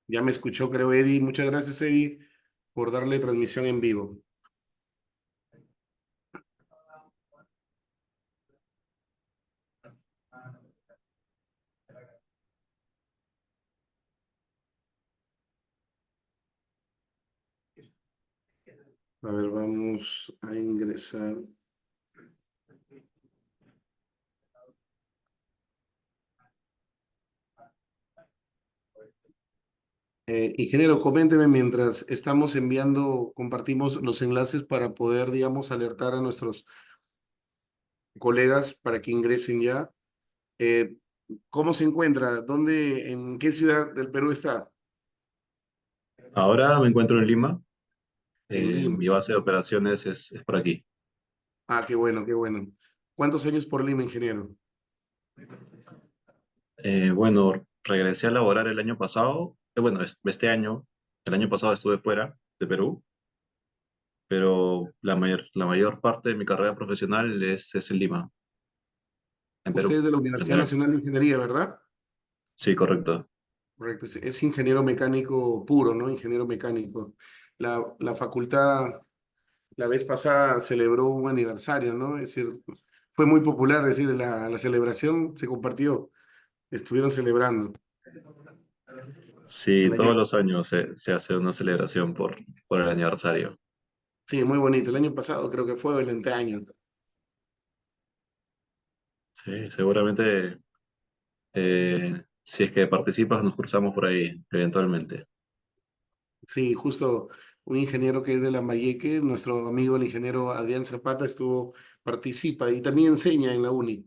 Ya me escuchó, creo, Eddie. Muchas gracias, Eddie, por darle transmisión en vivo. A ver, vamos a ingresar. Ingeniero, coménteme mientras estamos enviando, compartimos los enlaces para poder, digamos, alertar a nuestros colegas para que ingresen ya. Eh, ¿Cómo se encuentra? ¿Dónde, en qué ciudad del Perú está? Ahora me encuentro en Lima. En Lima. Mi base de operaciones es por aquí. Ah, qué bueno, qué bueno. ¿Cuántos años por Lima, ingeniero? Bueno, regresé a laborar el año pasado. Bueno, este año, el año pasado estuve fuera de Perú, pero la mayor parte de mi carrera profesional es en Lima, en Usted es Perú. de la La Universidad mayor- Nacional de Ingeniería, ¿verdad? Sí, correcto. Correcto, es ingeniero mecánico puro, ¿no? Ingeniero mecánico. La facultad la vez pasada celebró un aniversario, ¿no? Es decir, fue muy popular, es decir, la celebración se compartió, estuvieron celebrando Sí, el todos año. los años se hace una celebración por el aniversario. Sí, muy bonito. El año pasado creo que fue o el anteaño. Sí, seguramente si es que participas nos cruzamos por ahí eventualmente. Sí, justo un ingeniero que es de Lambayeque, nuestro amigo el ingeniero Adrián Zapata participa y también enseña en la uni,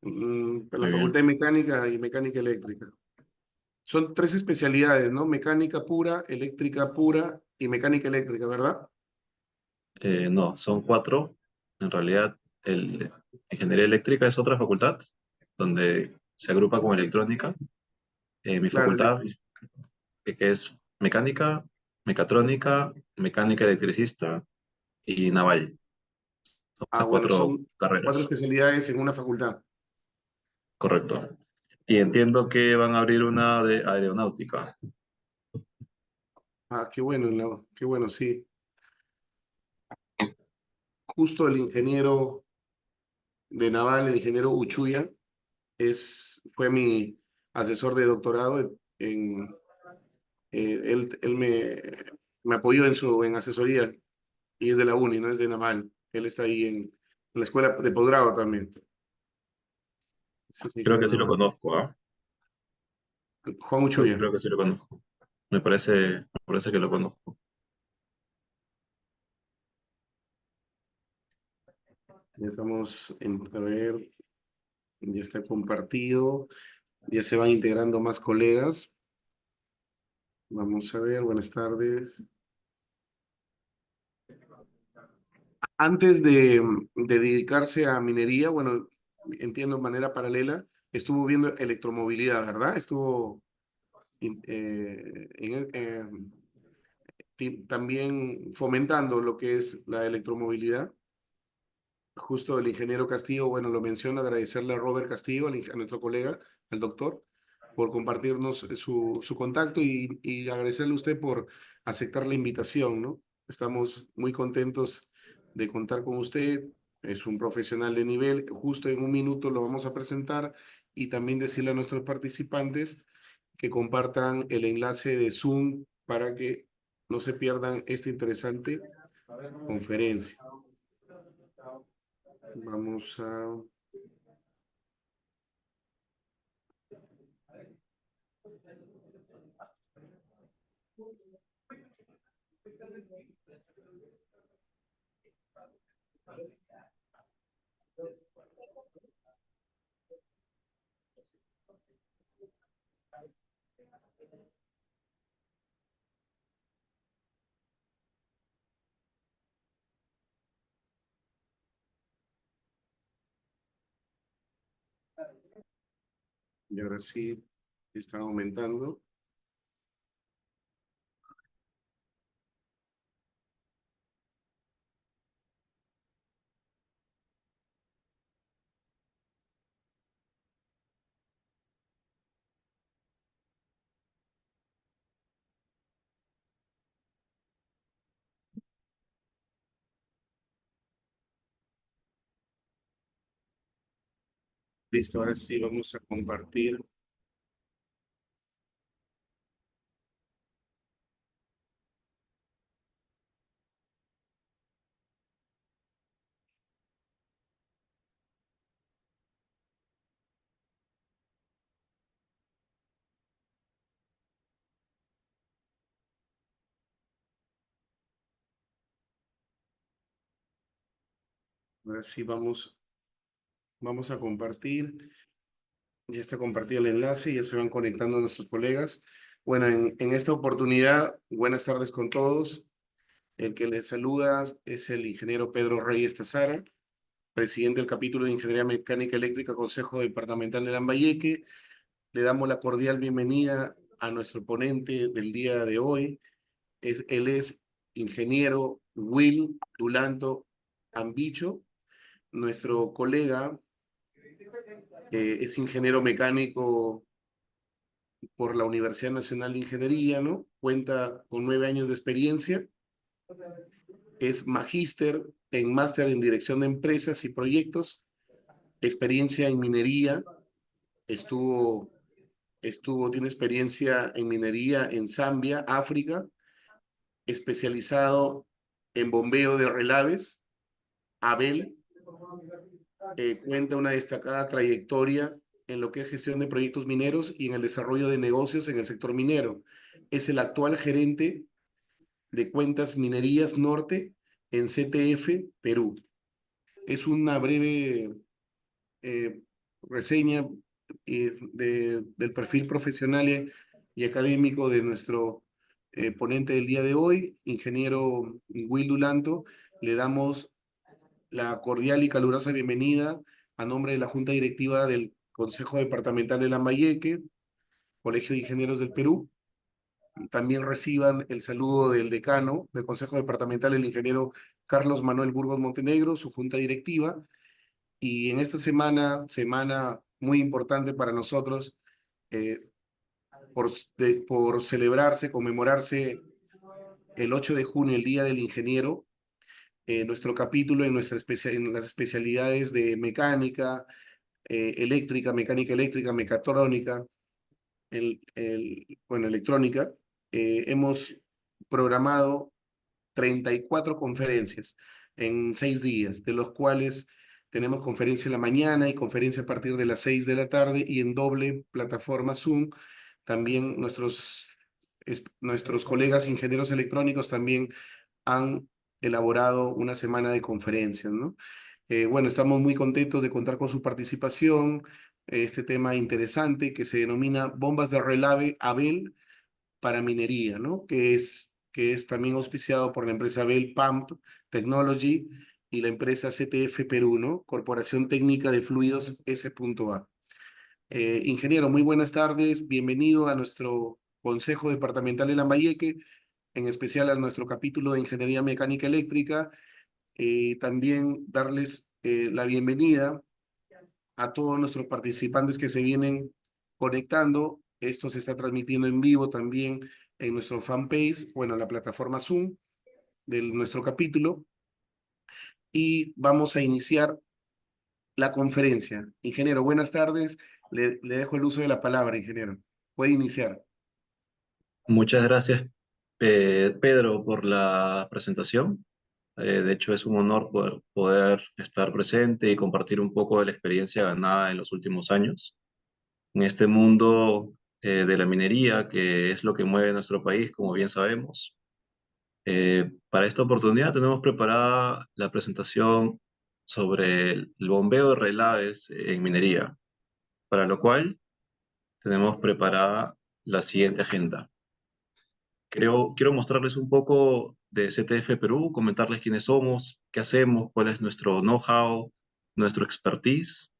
en la Muy Facultad bien. de Mecánica y Mecánica Eléctrica. Son tres especialidades, ¿no? Mecánica pura, eléctrica pura y mecánica eléctrica, ¿verdad? No, son cuatro. En realidad, ingeniería eléctrica es otra facultad donde se agrupa con electrónica. Mi Claro, facultad, que es mecánica, mecatrónica, mecánica electricista y naval. Son esas bueno, cuatro son cuatro carreras, especialidades en una facultad. correcto. Y entiendo que van a abrir una de aeronáutica. Ah, qué bueno, qué bueno, sí. Justo el ingeniero de Naval, el ingeniero Uchuya, fue mi asesor de doctorado él me apoyó en asesoría y es de la uni, no es de Naval. Él está ahí en la escuela de posgrado también. Es Creo ingeniero que sí lo naval. conozco, ¿ah? Juan Creo, Uchuya. creo que sí lo conozco. Me parece que lo conozco. Ya estamos a ver, ya está compartido, ya se van integrando más colegas. Vamos a ver, buenas tardes. Antes de dedicarse a minería, bueno, entiendo de manera paralela, estuvo viendo electromovilidad, ¿verdad? Estuvo también fomentando lo que es la electromovilidad. Justo el ingeniero Castillo, bueno, lo menciono, agradecerle a Robert Castillo, a nuestro colega, al doctor, por compartirnos su contacto y agradecerle a usted por aceptar la invitación, ¿no? Estamos muy contentos de contar con usted, es un profesional de nivel, justo en un minuto lo vamos a presentar y también decirle a nuestros participantes que compartan el enlace de Zoom para que no se pierdan esta interesante conferencia. Vamos a... Y ahora sí, está aumentando. Listo, ahora sí vamos a compartir. Ahora sí vamos a compartir. Ya está compartido el enlace, ya se van conectando nuestros colegas. Bueno, en esta oportunidad, buenas tardes con todos. El que les saluda es el ingeniero Pedro Reyes Tazara, presidente del capítulo de Ingeniería Mecánica Eléctrica, Consejo Departamental de Lambayeque. Le damos la cordial bienvenida a nuestro ponente del día de hoy. Él es ingeniero Will Dulanto Ambicho. Nuestro colega es ingeniero mecánico por la Universidad Nacional de Ingeniería, ¿no? Cuenta con 9 años de experiencia. Es máster en dirección de empresas y proyectos, experiencia en minería, estuvo, tiene experiencia en minería en Zambia, África, especializado en bombeo de relaves, Abel. Cuenta una destacada trayectoria en lo que es gestión de proyectos mineros y en el desarrollo de negocios en el sector minero. Es el actual gerente de cuentas Minerías Norte en CTF Perú. Es una breve eh, reseña del perfil profesional y académico de nuestro ponente del día de hoy, ingeniero Will Dulanto. Le damos la cordial y calurosa bienvenida a nombre de la Junta Directiva del Consejo Departamental de Lambayeque, Colegio de Ingenieros del Perú. También reciban el saludo del decano del Consejo Departamental, el ingeniero Carlos Manuel Burgos Montenegro, su junta directiva. Y en esta semana muy importante para nosotros, eh, por celebrarse, conmemorarse el 8 de junio, el Día del Ingeniero, nuestro capítulo en las especialidades de mecánica, mecánica eléctrica, mecatrónica, bueno, electrónica, hemos programado 34 conferencias en 6 días, de los cuales tenemos conferencia en la mañana y conferencia a partir de las 6 de la tarde y en doble plataforma Zoom. También nuestros colegas ingenieros electrónicos también han elaborado una semana de conferencias, ¿no? Bueno, estamos muy contentos de contar con su participación. Este tema interesante que se denomina bombas de relave Abel para minería, ¿no? Que es también auspiciado por la empresa Bell Pump Technology y la empresa CTF Perú, ¿no? Corporación Técnica de Fluidos S.A. Ingeniero, muy buenas tardes. Bienvenido a nuestro Consejo Departamental de Lambayeque, en especial a nuestro capítulo de Ingeniería Mecánica Eléctrica. También darles la bienvenida a todos nuestros participantes que se vienen conectando. Esto se está transmitiendo en vivo también en nuestro fanpage, bueno, la plataforma Zoom de nuestro capítulo. Y vamos a iniciar la conferencia. Ingeniero, buenas tardes. Le dejo el uso de la palabra, ingeniero. Puede iniciar. Muchas gracias, Pedro, por la presentación. De hecho, es un honor poder estar presente y compartir un poco de la experiencia ganada en los últimos años en este mundo de la minería, que es lo que mueve nuestro país, como bien sabemos. Para esta oportunidad tenemos preparada la presentación sobre el bombeo de relaves en minería, para lo cual tenemos preparada la siguiente agenda. Quiero mostrarles un poco de CTF Perú, comentarles quiénes somos, qué hacemos, cuál es nuestro know-how, nuestro expertise,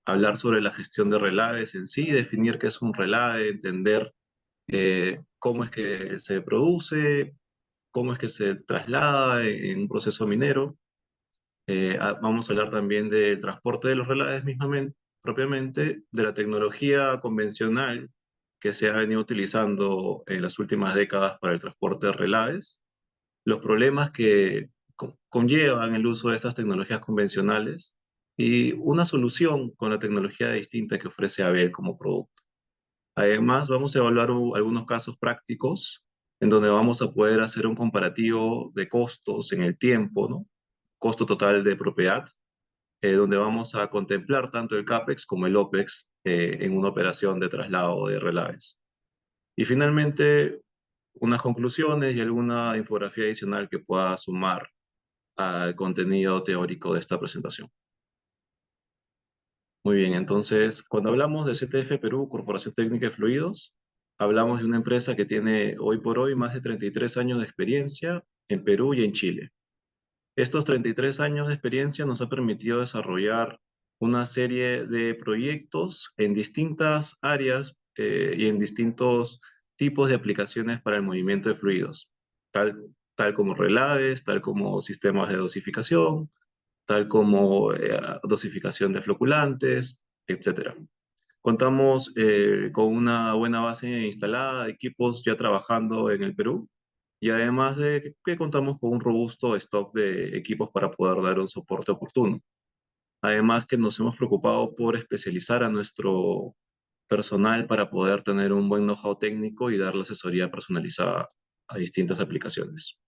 hablar sobre la gestión de relaves en sí, definir qué es un relave, entender cómo es que se produce, cómo es que se traslada en un proceso minero. Vamos a hablar también del transporte de los relaves mismamente, propiamente, de la tecnología convencional que se ha venido utilizando en las últimas décadas para el transporte de relaves, los problemas que conllevan el uso de estas tecnologías convencionales y una solución con la tecnología distinta que ofrece Abel como producto. Además, vamos a evaluar algunos casos prácticos en donde vamos a poder hacer un comparativo de costos en el tiempo, ¿no? Costo total de propiedad, donde vamos a contemplar tanto el CAPEX como el OPEX en una operación de traslado de relaves. Y finalmente, unas conclusiones y alguna infografía adicional que pueda sumar al contenido teórico de esta presentación. Muy bien, entonces, cuando hablamos de CTF Perú, Corporación Técnica de Fluidos, hablamos de una empresa que tiene hoy por hoy más de 33 años de experiencia en Perú y en Chile. Estos 33 años de experiencia nos ha permitido desarrollar una serie de proyectos en distintas áreas y en distintos tipos de aplicaciones para el movimiento de fluidos, tal como relaves, tal como sistemas de dosificación, tal como dosificación de floculantes, etcétera. Contamos con una buena base instalada de equipos ya trabajando en el Perú y además de que contamos con un robusto stock de equipos para poder dar un soporte oportuno. Además que nos hemos preocupado por especializar a nuestro personal para poder tener un buen know-how técnico y dar la asesoría personalizada a distintas aplicaciones.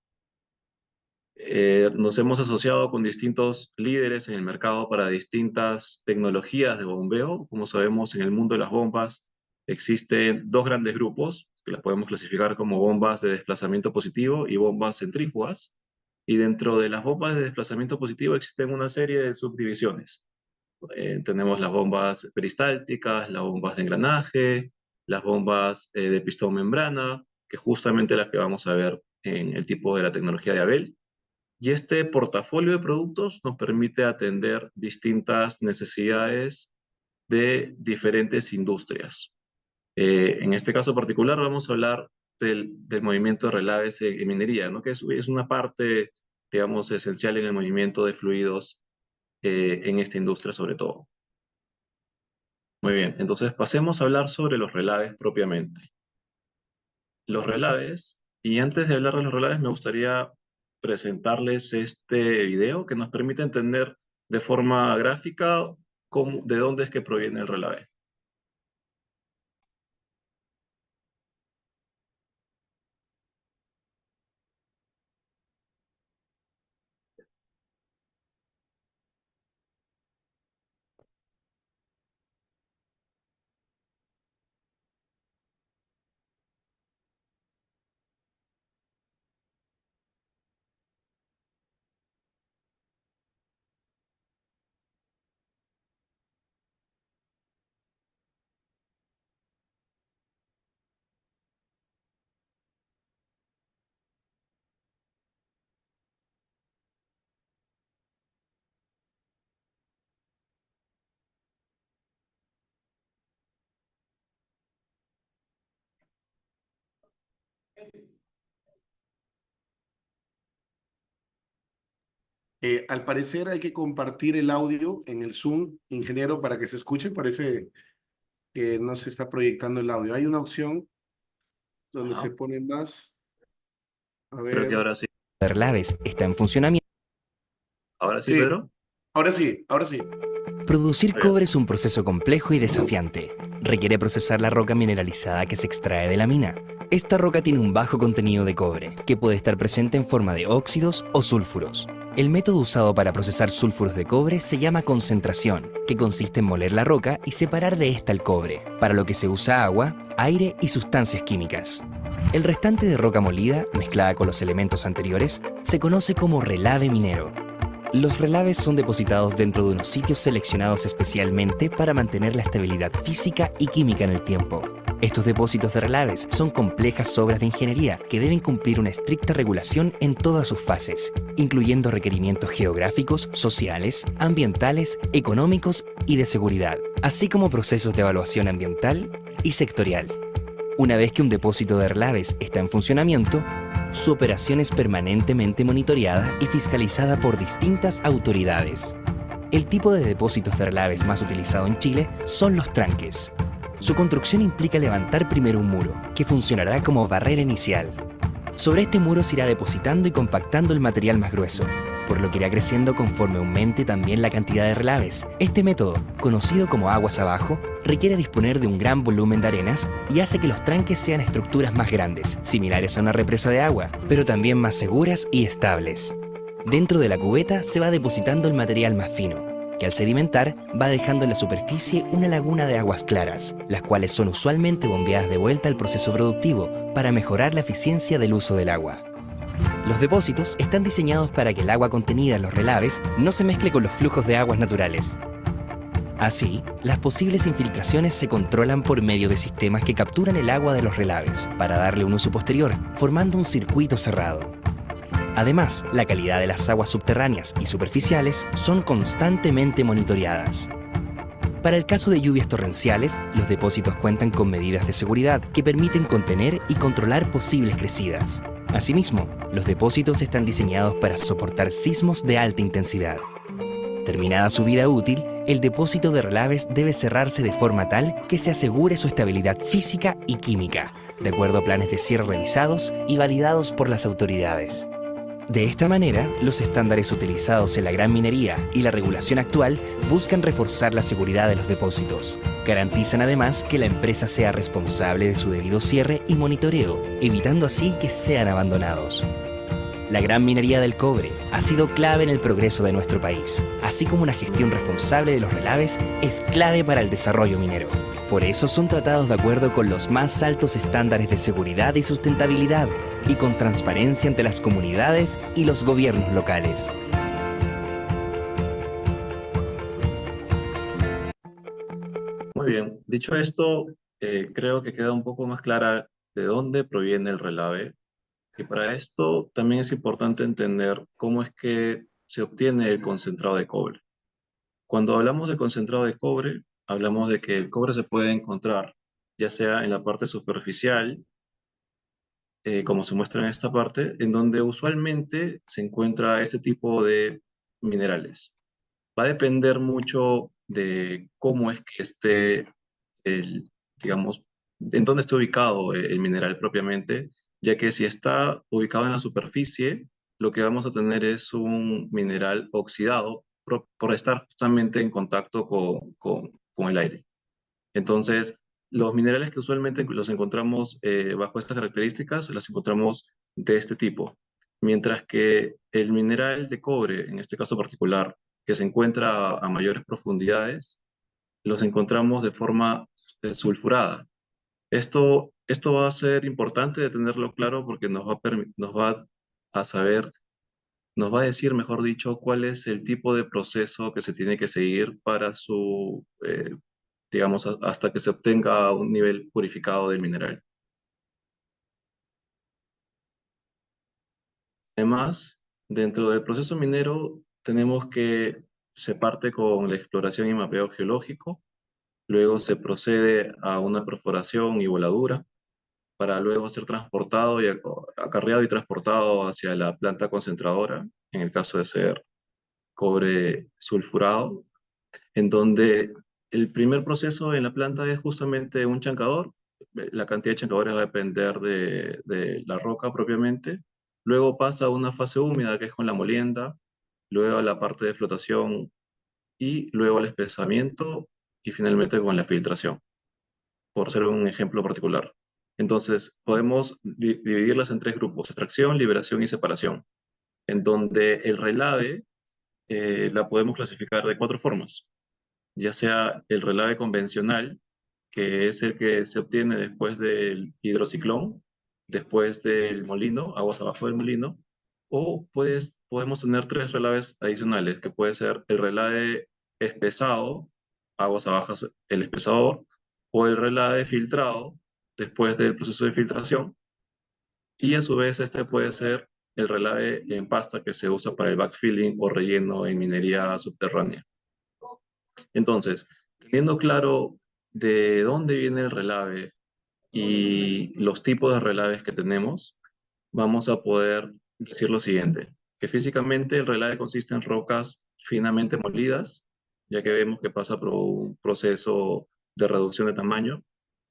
Nos hemos asociado con distintos líderes en el mercado para distintas tecnologías de bombeo. Como sabemos, en el mundo de las bombas existen dos grandes grupos, que las podemos clasificar como bombas de desplazamiento positivo y bombas centrífugas. Y dentro de las bombas de desplazamiento positivo existen una serie de subdivisiones. Tenemos las bombas peristálticas, las bombas de engranaje, las bombas de pistón membrana, que justamente las que vamos a ver en el tipo de la tecnología de Abel. Y este portafolio de productos nos permite atender distintas necesidades de diferentes industrias. En este caso particular vamos a hablar del movimiento de relaves en minería, ¿no? Que es una parte, digamos, esencial en el movimiento de fluidos en esta industria sobre todo. Muy bien, entonces pasemos a hablar sobre los relaves propiamente. Los relaves, y antes de hablar de los relaves me gustaría presentarles este video que nos permite entender de forma gráfica de dónde es que proviene el relave. Al parecer hay que compartir el audio en el Zoom, ingeniero, para que se escuche. Parece que no se está proyectando el audio. Hay una opción donde se Ajá. pone más. A Creo que ver. ahora sí. Relaves está en funcionamiento. Ahora sí, Sí, Pedro. ahora sí, ahora sí. Producir Muy bien. cobre es un proceso complejo y desafiante. Requiere procesar la roca mineralizada que se extrae de la mina. Esta roca tiene un bajo contenido de cobre, que puede estar presente en forma de óxidos o sulfuros. El método usado para procesar sulfuros de cobre se llama concentración, que consiste en moler la roca y separar de esta el cobre, para lo que se usa agua, aire y sustancias químicas. El restante de roca molida, mezclada con los elementos anteriores, se conoce como relave minero. Los relaves son depositados dentro de unos sitios seleccionados especialmente para mantener la estabilidad física y química en el tiempo. Estos depósitos de relaves son complejas obras de ingeniería que deben cumplir una estricta regulación en todas sus fases, incluyendo requerimientos geográficos, sociales, ambientales, económicos y de seguridad, así como procesos de evaluación ambiental y sectorial. Una vez que un depósito de relaves está en funcionamiento, su operación es permanentemente monitoreada y fiscalizada por distintas autoridades. El tipo de depósitos de relaves más utilizado en Chile son los tranques. Su construcción implica levantar primero un muro, que funcionará como barrera inicial. Sobre este muro se irá depositando y compactando el material más grueso. por lo que irá creciendo conforme aumente también la cantidad de relaves. Este método, conocido como aguas abajo, requiere disponer de un gran volumen de arenas y hace que los tranques sean estructuras más grandes, similares a una represa de agua, pero también más seguras y estables. Dentro de la cubeta se va depositando el material más fino, que al sedimentar va dejando en la superficie una laguna de aguas claras, las cuales son usualmente bombeadas de vuelta al proceso productivo para mejorar la eficiencia del uso del agua. Los depósitos están diseñados para que el agua contenida en los relaves no se mezcle con los flujos de aguas naturales. Así, las posibles infiltraciones se controlan por medio de sistemas que capturan el agua de los relaves para darle un uso posterior, formando un circuito cerrado. Además, la calidad de las aguas subterráneas y superficiales son constantemente monitoreadas. Para el caso de lluvias torrenciales, los depósitos cuentan con medidas de seguridad que permiten contener y controlar posibles crecidas. Asimismo, los depósitos están diseñados para soportar sismos de alta intensidad. Terminada su vida útil, el depósito de relaves debe cerrarse de forma tal que se asegure su estabilidad física y química, de acuerdo a planes de cierre revisados y validados por las autoridades. De esta manera, los estándares utilizados en la gran minería y la regulación actual buscan reforzar la seguridad de los depósitos. Garantizan además que la empresa sea responsable de su debido cierre y monitoreo, evitando así que sean abandonados. La gran minería del cobre ha sido clave en el progreso de nuestro país, así como una gestión responsable de los relaves es clave para el desarrollo minero. Por eso son tratados de acuerdo con los más altos estándares de seguridad y sustentabilidad y con transparencia ante las comunidades y los gobiernos locales. Muy bien, dicho esto, creo que queda un poco más clara de dónde proviene el relave. Y para esto también es importante entender cómo es que se obtiene el concentrado de cobre. Cuando hablamos de concentrado de cobre, hablamos de que el cobre se puede encontrar ya sea en la parte superficial, como se muestra en esta parte, en donde usualmente se encuentra este tipo de minerales. Va a depender mucho de cómo es que esté digamos, en dónde esté ubicado el mineral propiamente, ya que si está ubicado en la superficie, lo que vamos a tener es un mineral oxidado por estar justamente en contacto con el aire. Entonces, los minerales que usualmente los encontramos bajo estas características, los encontramos de este tipo. Mientras que el mineral de cobre, en este caso particular, que se encuentra a mayores profundidades, los encontramos de forma sulfurada. Esto va a ser importante de tenerlo claro porque nos va a saber, nos va a decir, mejor dicho, cuál es el tipo de proceso que se tiene que seguir para su, digamos, hasta que se obtenga un nivel purificado del mineral. Además, dentro del proceso minero tenemos que se parte con la exploración y mapeo geológico, luego se procede a una perforación y voladura, para luego ser transportado y acarreado y transportado hacia la planta concentradora, en el caso de ser cobre sulfurado, en donde el primer proceso en la planta es justamente un chancador. La cantidad de chancadores va a depender de la roca propiamente. Luego pasa a una fase húmeda que es con la molienda, luego a la parte de flotación y luego al espesamiento y finalmente con la filtración, por ser un ejemplo particular. Entonces, podemos dividirlas en tres grupos: extracción, liberación y separación, en donde el relave la podemos clasificar de cuatro formas, ya sea el relave convencional, que es el que se obtiene después del hidrociclón, después del molino, aguas abajo del molino, o podemos tener tres relaves adicionales, que puede ser el relave espesado, aguas abajo el espesador, o el relave filtrado después del proceso de filtración, y a su vez este puede ser el relave en pasta que se usa para el backfilling o relleno en minería subterránea. Entonces, teniendo claro de dónde viene el relave y los tipos de relaves que tenemos, vamos a poder decir lo siguiente: que físicamente el relave consiste en rocas finamente molidas, ya que vemos que pasa por un proceso de reducción de tamaño,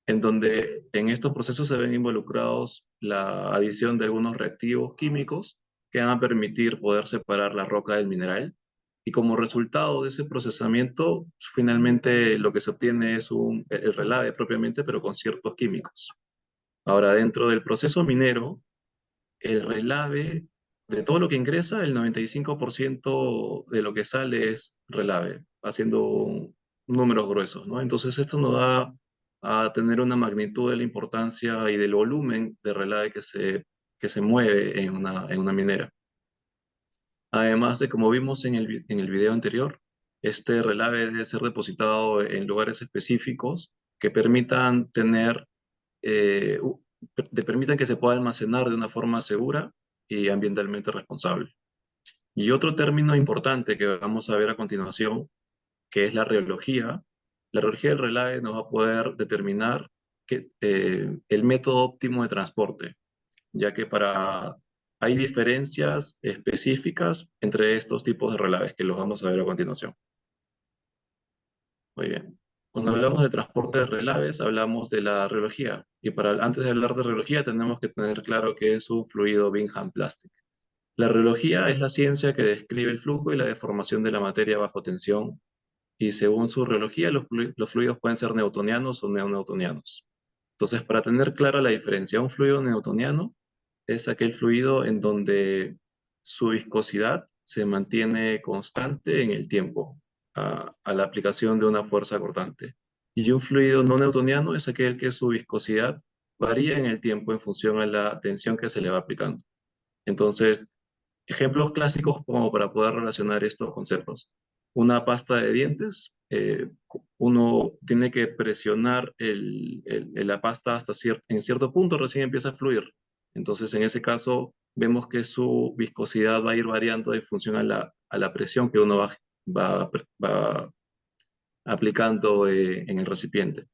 en donde en estos procesos se ven involucrados la adición de algunos reactivos químicos que van a permitir poder separar la roca del mineral. Y como resultado de ese procesamiento, finalmente lo que se obtiene es el relave propiamente, pero con ciertos químicos. Ahora, dentro del proceso minero, el relave, de todo lo que ingresa, el 95% de lo que sale es relave, haciendo números gruesos, ¿no? Entonces esto nos da a tener una magnitud de la importancia y del volumen de relave que se mueve en una minera. Además de, como vimos en el video anterior, este relave debe ser depositado en lugares específicos que permitan tener, permitan que se pueda almacenar de una forma segura y ambientalmente responsable. Y otro término importante que vamos a ver a continuación, que es la reología. La reología del relave nos va a poder determinar el método óptimo de transporte, ya que hay diferencias específicas entre estos tipos de relaves que los vamos a ver a continuación. Muy bien. Cuando hablamos de transporte de relaves, hablamos de la reología. Y antes de hablar de reología, tenemos que tener claro qué es un fluido Bingham Plastic. La reología es la ciencia que describe el flujo y la deformación de la materia bajo tensión. Y según su reología, los fluidos pueden ser newtonianos o neonewtonianos. Entonces, para tener clara la diferencia, un fluido newtoniano es aquel fluido en donde su viscosidad se mantiene constante en el tiempo a la aplicación de una fuerza cortante. Y un fluido no newtoniano es aquel que su viscosidad varía en el tiempo en función a la tensión que se le va aplicando. Entonces, ejemplos clásicos como para poder relacionar estos conceptos. Una pasta de dientes, uno tiene que presionar la pasta en cierto punto, recién empieza a fluir. Entonces, en ese caso, vemos que su viscosidad va a ir variando en función a la presión que uno va aplicando en el recipiente.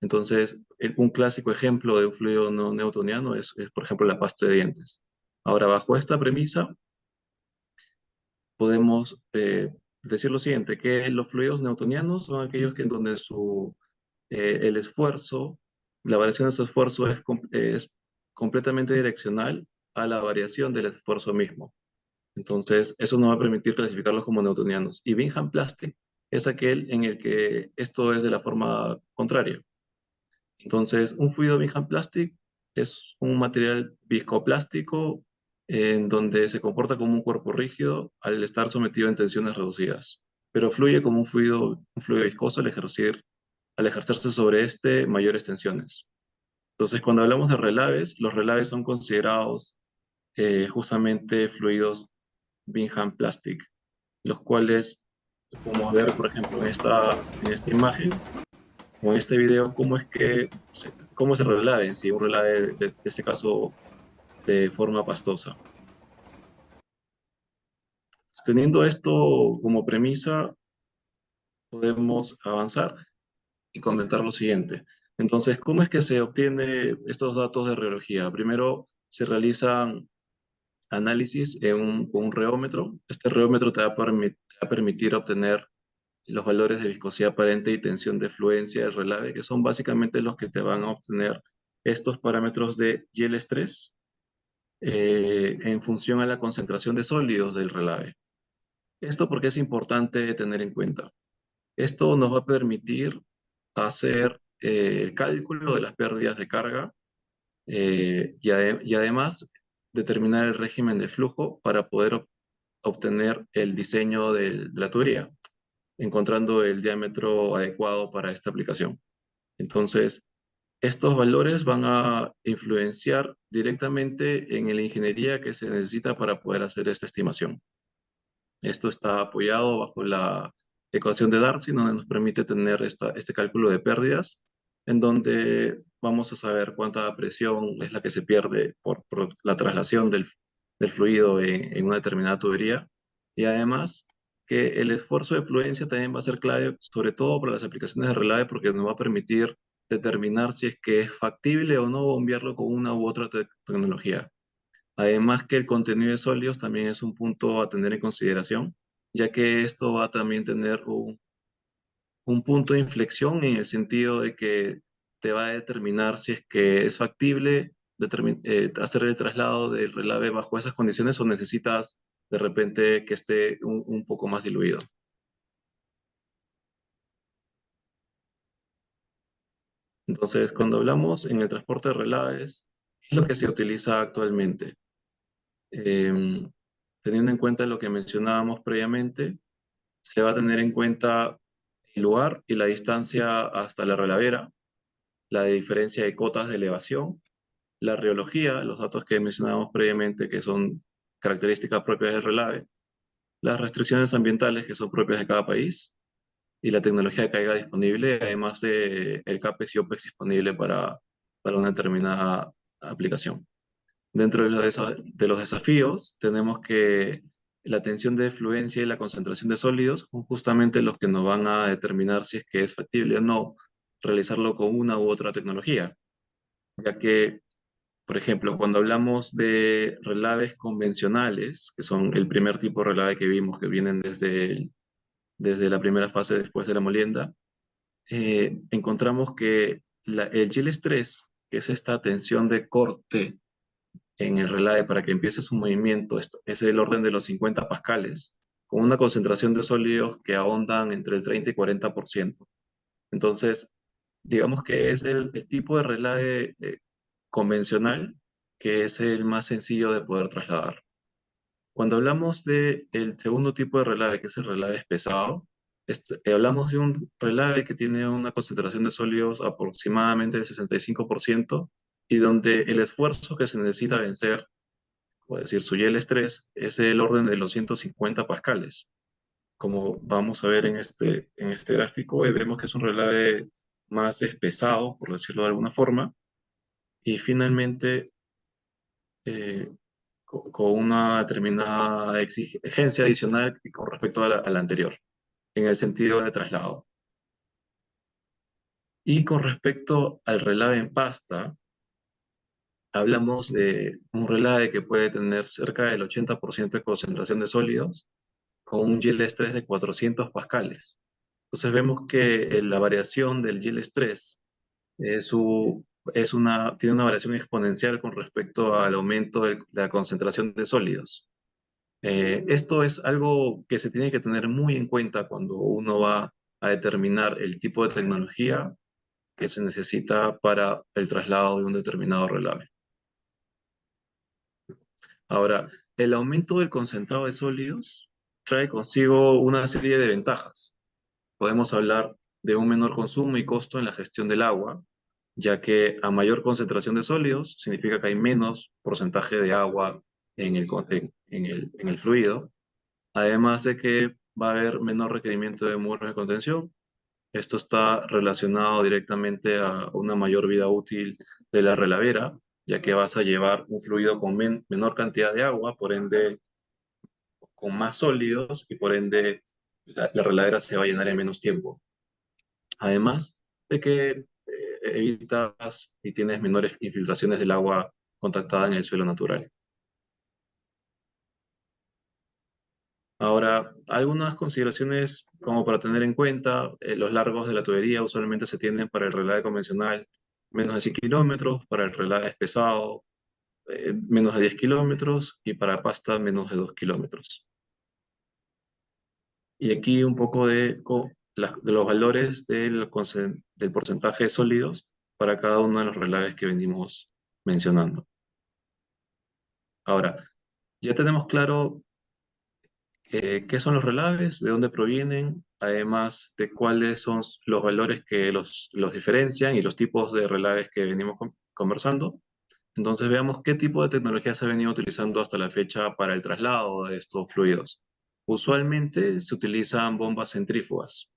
Entonces, un clásico ejemplo de un fluido no newtoniano es, por ejemplo, la pasta de dientes. Ahora, bajo esta premisa, podemos decir lo siguiente, que los fluidos newtonianos son aquellos que en donde el esfuerzo, la variación de su esfuerzo es completamente direccional a la variación del esfuerzo mismo. Entonces, eso nos va a permitir clasificarlos como newtonianos. Y Bingham Plastic es aquel en el que esto es de la forma contraria. Entonces, un fluido Bingham Plastic es un material viscoplástico en donde se comporta como un cuerpo rígido al estar sometido en tensiones reducidas, pero fluye como un fluido viscoso al ejercerse sobre mayores tensiones. Entonces, cuando hablamos de relaves, los relaves son considerados justamente fluidos Bingham Plastic, los cuales podemos ver, por ejemplo, en esta imagen o en este video, cómo se relave en sí, un relave de este caso de forma pastosa. Teniendo esto como premisa, podemos avanzar y comentar lo siguiente. Entonces, ¿cómo es que se obtiene estos datos de reología? Primero, se realizan análisis con un reómetro. Este reómetro te va a permitir obtener los valores de viscosidad aparente y tensión de fluencia del relave, que son básicamente los que te van a obtener estos parámetros de yield estrés en función a la concentración de sólidos del relave. Esto porque es importante tener en cuenta. Esto nos va a permitir hacer el cálculo de las pérdidas de carga y además determinar el régimen de flujo para poder obtener el diseño de la tubería, encontrando el diámetro adecuado para esta aplicación. Entonces, estos valores van a influenciar directamente en la ingeniería que se necesita para poder hacer esta estimación. Esto está apoyado bajo la ecuación de Darcy, donde nos permite tener este cálculo de pérdidas, en donde vamos a saber cuánta presión es la que se pierde por la traslación del fluido en una determinada tubería. Y además que el esfuerzo de fluencia también va a ser clave, sobre todo para las aplicaciones de relave, porque nos va a permitir determinar si es que es factible o no bombearlo con una u otra tecnología. Además que el contenido de sólidos también es un punto a tener en consideración, ya que esto va a también tener un punto de inflexión en el sentido de que te va a determinar si es que es factible hacer el traslado del relave bajo esas condiciones o necesitas de repente que esté un poco más diluido? Entonces, cuando hablamos en el transporte de relaves, ¿qué es lo que se utiliza actualmente? Em, Teniendo en cuenta lo que mencionábamos previamente, se va a tener en cuenta el lugar y la distancia hasta la relavera, la diferencia de cotas de elevación, la reología, los datos que mencionábamos previamente que son características propias del relave, las restricciones ambientales que son propias de cada país y la tecnología de carga disponible, además de el CAPEX y OPEX disponible para una determinada aplicación. Dentro de los desafíos, tenemos que la tensión de fluencia y la concentración de sólidos son justamente los que nos van a determinar si es que es factible o no realizarlo con una u otra tecnología, ya que, por ejemplo, cuando hablamos de relaves convencionales, que son el primer tipo de relave que vimos, que vienen desde la primera fase después de la molienda, encontramos que el Giles 3, que es esta tensión de corte en el relave para que empiece su movimiento, esto es el orden de los 50 pascales, con una concentración de sólidos que ahondan entre el 30 y 40%. Entonces, digamos que es el tipo de relave convencional que es el más sencillo de poder trasladar. Cuando hablamos del segundo tipo de relave, que es el relave pesado, hablamos de un relave que tiene una concentración de sólidos aproximadamente del 65% y donde el esfuerzo que se necesita vencer, o decir, su YEL estrés, es el orden de los 150 pascales. Como vamos a ver en este gráfico, vemos que es un relave más pesado, por decirlo de alguna forma, y finalmente con una determinada exigencia adicional con respecto a la anterior, en el sentido de traslado. Y con respecto al relave en pasta, hablamos de un relave que puede tener cerca del 80% de concentración de sólidos con un yield estrés de 400 pascales. Entonces vemos que la variación del yield estrés tiene una variación exponencial con respecto al aumento de la concentración de sólidos. Esto es algo que se tiene que tener muy en cuenta cuando uno va a determinar el tipo de tecnología que se necesita para el traslado de un determinado relave. Ahora, el aumento del concentrado de sólidos trae consigo una serie de ventajas. Podemos hablar de un menor consumo y costo en la gestión del agua, ya que a mayor concentración de sólidos significa que hay menos porcentaje de agua en el fluido, además de que va a haber menor requerimiento de muros de contención. Esto está relacionado directamente a una mayor vida útil de la relavera, ya que vas a llevar un fluido con menor cantidad de agua, por ende con más sólidos y por ende la relavera se va a llenar en menos tiempo. Además de que evitas y tienes menores infiltraciones del agua contactada en el suelo natural. Ahora, algunas consideraciones como para tener en cuenta, los largos de la tubería usualmente se tienden para el relave convencional menos de 100 kilómetros, para el relave pesado menos de 10 kilómetros y para pasta menos de 2 kilómetros. Y aquí un poco de los valores del porcentaje de sólidos para cada uno de los relaves que venimos mencionando. Ahora, ya tenemos claro qué son los relaves, de dónde provienen, además de cuáles son los valores que los diferencian y los tipos de relaves que venimos conversando. Entonces veamos qué tipo de tecnología se ha venido utilizando hasta la fecha para el traslado de estos fluidos. Usualmente se utilizan bombas centrífugas.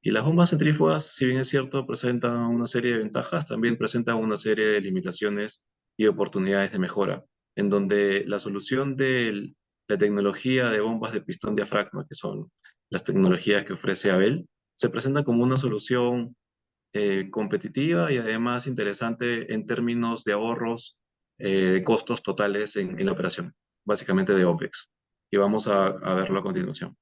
Y las bombas centrífugas, si bien es cierto, presentan una serie de ventajas, también presentan una serie de limitaciones y oportunidades de mejora, en donde la solución de la tecnología de bombas de pistón diafragma, que son las tecnologías que ofrece Abel, se presenta como una solución competitiva y además interesante en términos de ahorros de costos totales en la operación, básicamente de OPEX. Y vamos a verlo a continuación.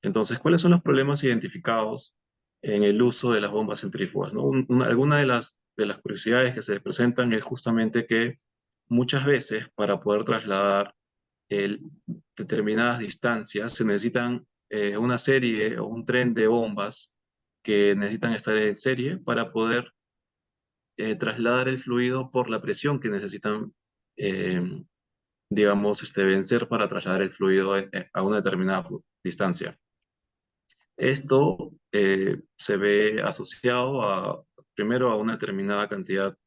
Entonces, ¿cuáles son los problemas identificados en el uso de las bombas centrífugas, ¿no? Alguna de las curiosidades que se presentan es justamente que muchas veces para poder trasladar el- determinadas distancias se necesitan una serie o un tren de bombas que necesitan estar en serie para poder trasladar el fluido por la presión que necesitan, eh, digamos, vencer para trasladar el fluido a una determinada distancia. Esto se ve asociado primero a una determinada cantidad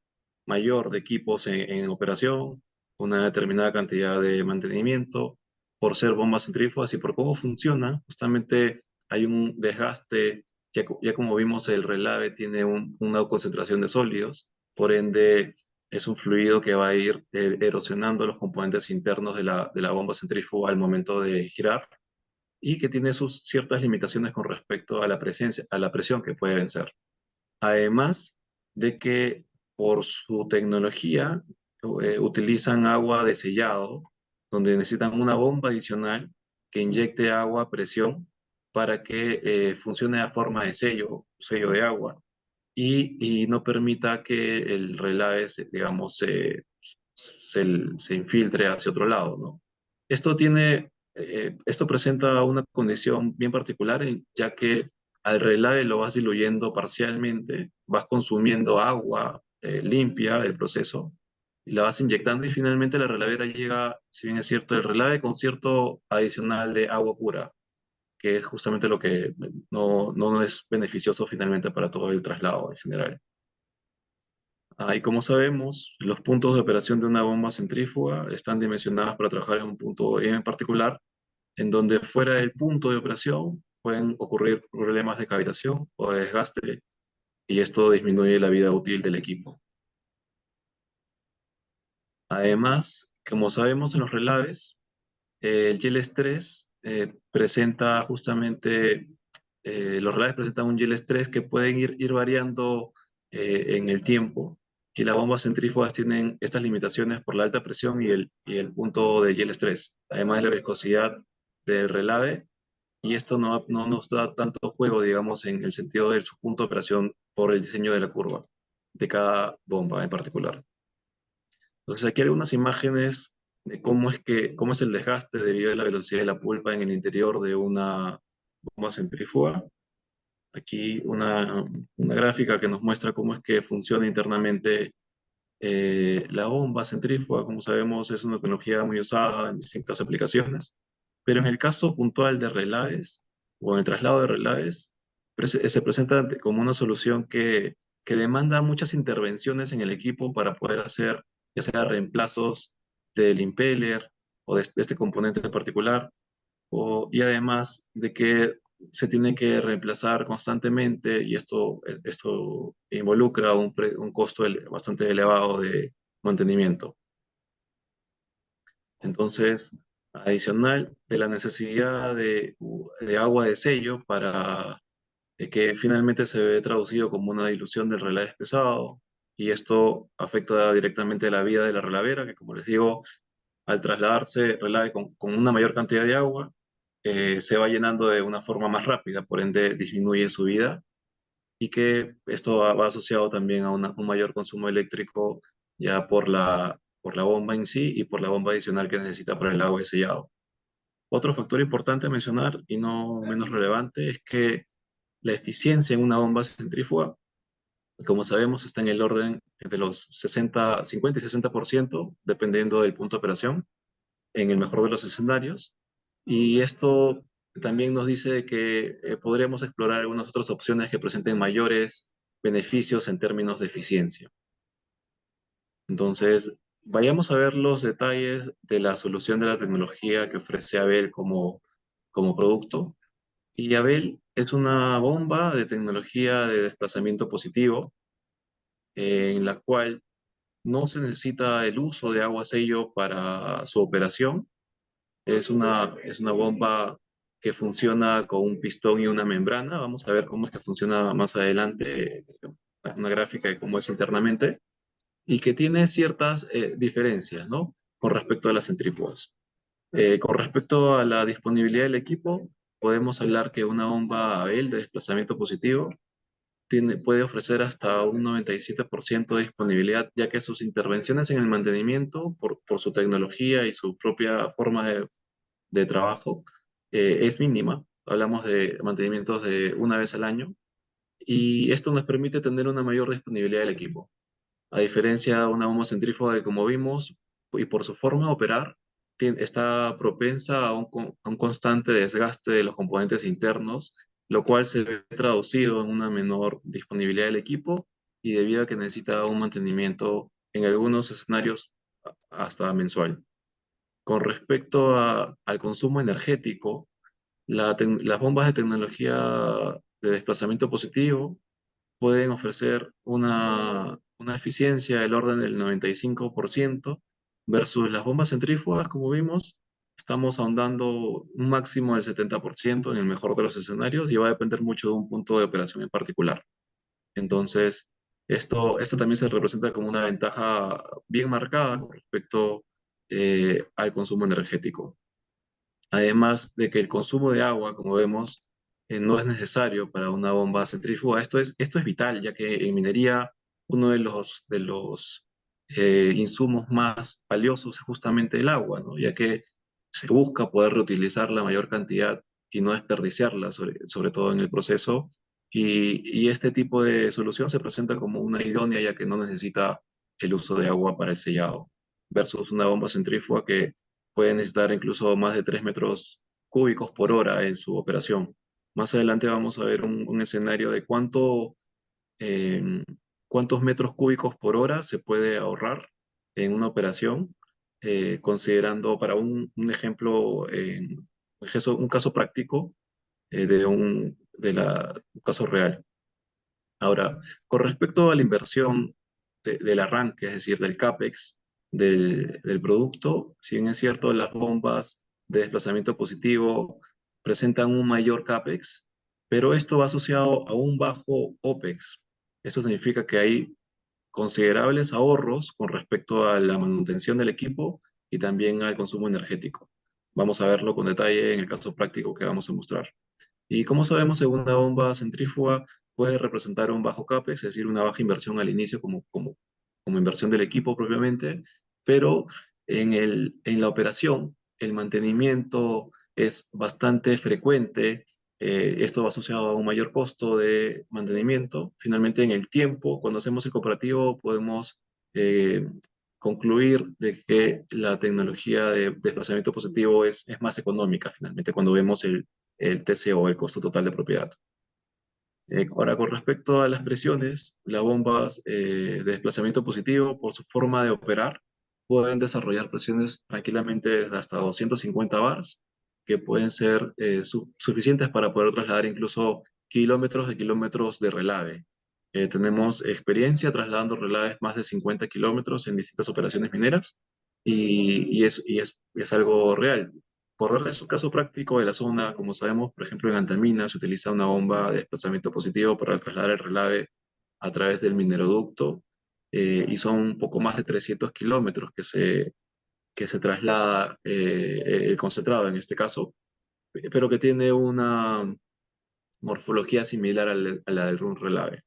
mayor de equipos en operación, una determinada cantidad de mantenimiento, por ser bombas centrífugas y por cómo funcionan, justamente hay un desgaste, ya como vimos el relave tiene una concentración de sólidos, por ende es un fluido que va a ir erosionando los componentes internos de la bomba centrífuga al momento de girar y que tiene sus ciertas limitaciones con respecto a a la presión que puede vencer. Además de que por su tecnología utilizan agua de sellado, donde necesitan una bomba adicional que inyecte agua a presión para que funcione a forma de sello de agua, y no permita que el relave, digamos, se infiltre hacia otro lado, ¿no? Esto presenta una condición bien particular, ya que al relave lo vas diluyendo parcialmente, vas consumiendo agua limpia del proceso y la vas inyectando y finalmente la relavera llega, si bien es cierto, el relave con cierto adicional de agua pura, que es justamente lo que no es beneficioso finalmente para todo el traslado en general. Y como sabemos, los puntos de operación de una bomba centrífuga están dimensionados para trabajar en un punto en particular, en donde fuera del punto de operación pueden ocurrir problemas de cavitación o de desgaste, y esto disminuye la vida útil del equipo. Además, como sabemos en los relaves, el Yield 3 presenta justamente, los relaves presentan un Yield 3 que pueden ir variando en el tiempo, y las bombas centrífugas tienen estas limitaciones por la alta presión y el punto de Yield 3, además de la viscosidad del relave, y esto no nos da tanto juego, digamos, en el sentido de su punto de operación por el diseño de la curva de cada bomba en particular. Entonces aquí hay algunas imágenes de cómo es el desgaste debido a la velocidad de la pulpa en el interior de una bomba centrífuga. Aquí una gráfica que nos muestra cómo es que funciona internamente la bomba centrífuga. Como sabemos, es una tecnología muy usada en distintas aplicaciones, pero en el caso puntual de relaves o en el traslado de relaves, se presenta como una solución que demanda muchas intervenciones en el equipo para poder hacer ya sea reemplazos del impeller o de este componente en particular, y además de que se tiene que reemplazar constantemente, y esto involucra un costo bastante elevado de mantenimiento. Entonces, adicional de la necesidad de agua de sello para que finalmente se ve traducido como una dilución del relave pesado, y esto afecta directamente la vida de la relavera, que como les digo, al trasladarse relave con una mayor cantidad de agua, se va llenando de una forma más rápida, por ende disminuye su vida, y que esto va asociado también a un mayor consumo eléctrico ya por la bomba en sí y por la bomba adicional que necesita para el agua de sellado. Otro factor importante a mencionar y no menos relevante es que la eficiencia en una bomba centrífuga, como sabemos, está en el orden de los 50 y 60%, dependiendo del punto de operación, en el mejor de los escenarios. Y esto también nos dice que podríamos explorar algunas otras opciones que presenten mayores beneficios en términos de eficiencia. Entonces, vayamos a ver los detalles de la solución de la tecnología que ofrece Abel como producto. Y Abel es una bomba de tecnología de desplazamiento positivo, en la cual no se necesita el uso de agua sello para su operación. Es una bomba que funciona con un pistón y una membrana. Vamos a ver cómo es que funciona más adelante, una gráfica de cómo es internamente, y que tiene ciertas diferencias, ¿no? Con respecto a las centrífugas. Con respecto a la disponibilidad del equipo, podemos hablar que una bomba Abel de desplazamiento positivo puede ofrecer hasta un 97% de disponibilidad, ya que sus intervenciones en el mantenimiento, por su tecnología y su propia forma de trabajo, es mínima. Hablamos de mantenimientos de una vez al año y esto nos permite tener una mayor disponibilidad del equipo. A diferencia de una bomba centrífuga que, como vimos, y por su forma de operar, está propensa a un constante desgaste de los componentes internos, lo cual se ve traducido en una menor disponibilidad del equipo y debido a que necesita un mantenimiento en algunos escenarios hasta mensual. Con respecto al consumo energético, las bombas de tecnología de desplazamiento positivo pueden ofrecer una eficiencia del orden del 95% versus las bombas centrífugas, como vimos, estamos ahondando un máximo del 70% en el mejor de los escenarios y va a depender mucho de un punto de operación en particular. Entonces, esto también se representa como una ventaja bien marcada con respecto al consumo energético. Además de que el consumo de agua, como vemos, no es necesario para una bomba centrífuga. Esto es vital, ya que en minería uno de los insumos más valiosos es justamente el agua, ¿no? Ya que se busca poder reutilizar la mayor cantidad y no desperdiciarla, sobre todo en el proceso. Y este tipo de solución se presenta como una idónea, ya que no necesita el uso de agua para el sellado, versus una bomba centrífuga que puede necesitar incluso más de 3 metros cúbicos por hora en su operación. Más adelante vamos a ver un escenario de eh, cuántos metros cúbicos por hora se puede ahorrar en una operación, considerando para un ejemplo, un caso práctico un caso real. Ahora, con respecto a la inversión del arranque, es decir, del CAPEX del producto, si bien es cierto, las bombas de desplazamiento positivo presentan un mayor CAPEX, pero esto va asociado a un bajo OPEX. Esto significa que hay considerables ahorros con respecto a la manutención del equipo y también al consumo energético. Vamos a verlo con detalle en el caso práctico que vamos a mostrar. Y como sabemos, una bomba centrífuga puede representar un bajo CAPEX, es decir, una baja inversión al inicio como inversión del equipo propiamente, pero en la operación el mantenimiento es bastante frecuente. Esto va asociado a un mayor costo de mantenimiento. Finalmente, en el tiempo, cuando hacemos el comparativo, podemos eh, concluir de que la tecnología de desplazamiento positivo es más económica, finalmente, cuando vemos el TCO, el costo total de propiedad. Ahora, con respecto a las presiones, las bombas de desplazamiento positivo, por su forma de operar, pueden desarrollar presiones tranquilamente hasta 250 bars, que pueden ser suficientes para poder trasladar incluso kilómetros de relave. Tenemos experiencia trasladando relaves más de 50 kilómetros en distintas operaciones mineras y es algo real. Por darles un caso práctico de la zona, como sabemos, por ejemplo, en Antamina se utiliza una bomba de desplazamiento positivo para trasladar el relave a través del mineroducto y son un poco más de 300 kilómetros que se traslada el concentrado en este caso, pero que tiene una morfología similar a la del RUN relave.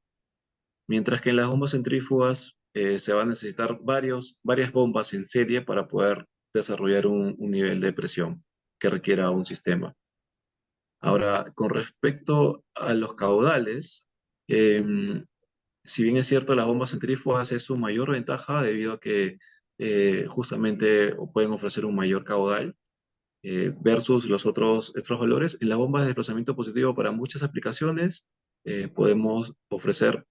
Mientras que en las bombas centrífugas se va a necesitar varias bombas en serie para poder desarrollar un nivel de presión que requiera un sistema. Ahora, con respecto a los caudales, si bien es cierto, las bombas centrífugas es su mayor ventaja debido a que justamente pueden ofrecer un mayor caudal versus los otros valores, en las bombas de desplazamiento positivo para muchas aplicaciones podemos ofrecer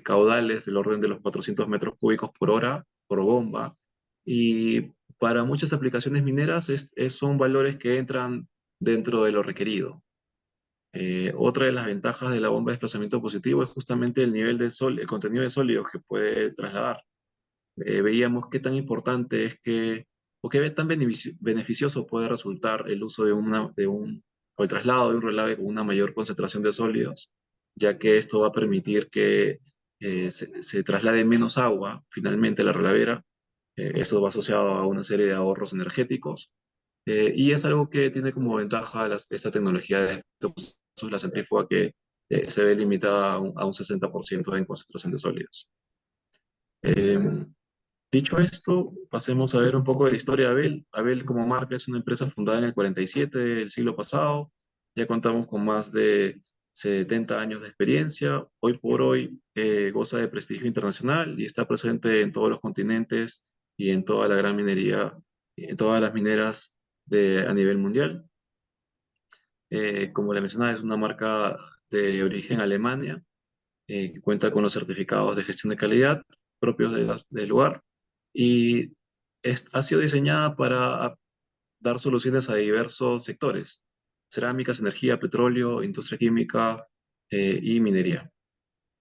caudales del orden de los 400 metros cúbicos por hora por bomba. Y para muchas aplicaciones mineras son valores que entran dentro de lo requerido. Otra de las ventajas de la bomba de desplazamiento positivo es justamente el nivel el contenido de sólidos que puede trasladar. Veíamos qué tan importante es o qué tan beneficioso puede resultar el uso o el traslado de un relave con una mayor concentración de sólidos, ya que esto va a permitir que se traslade menos agua finalmente a la relavera. Esto va asociado a una serie de ahorros energéticos y es algo que tiene como ventaja esta tecnología de la centrífuga que se ve limitada a un 60% en concentración de sólidos. Dicho esto, pasemos a ver un poco de la historia de Abel. Abel como marca es una empresa fundada en el 47 del siglo pasado. Ya contamos con más de 70 años de experiencia. Hoy por hoy goza de prestigio internacional y está presente en todos los continentes y en toda la gran minería, en todas las mineras a nivel mundial. Como le mencionaba, es una marca de origen Alemania. Cuenta con los certificados de gestión de calidad propios del lugar y ha sido diseñada para dar soluciones a diversos sectores: cerámicas, energía, petróleo, industria química y minería.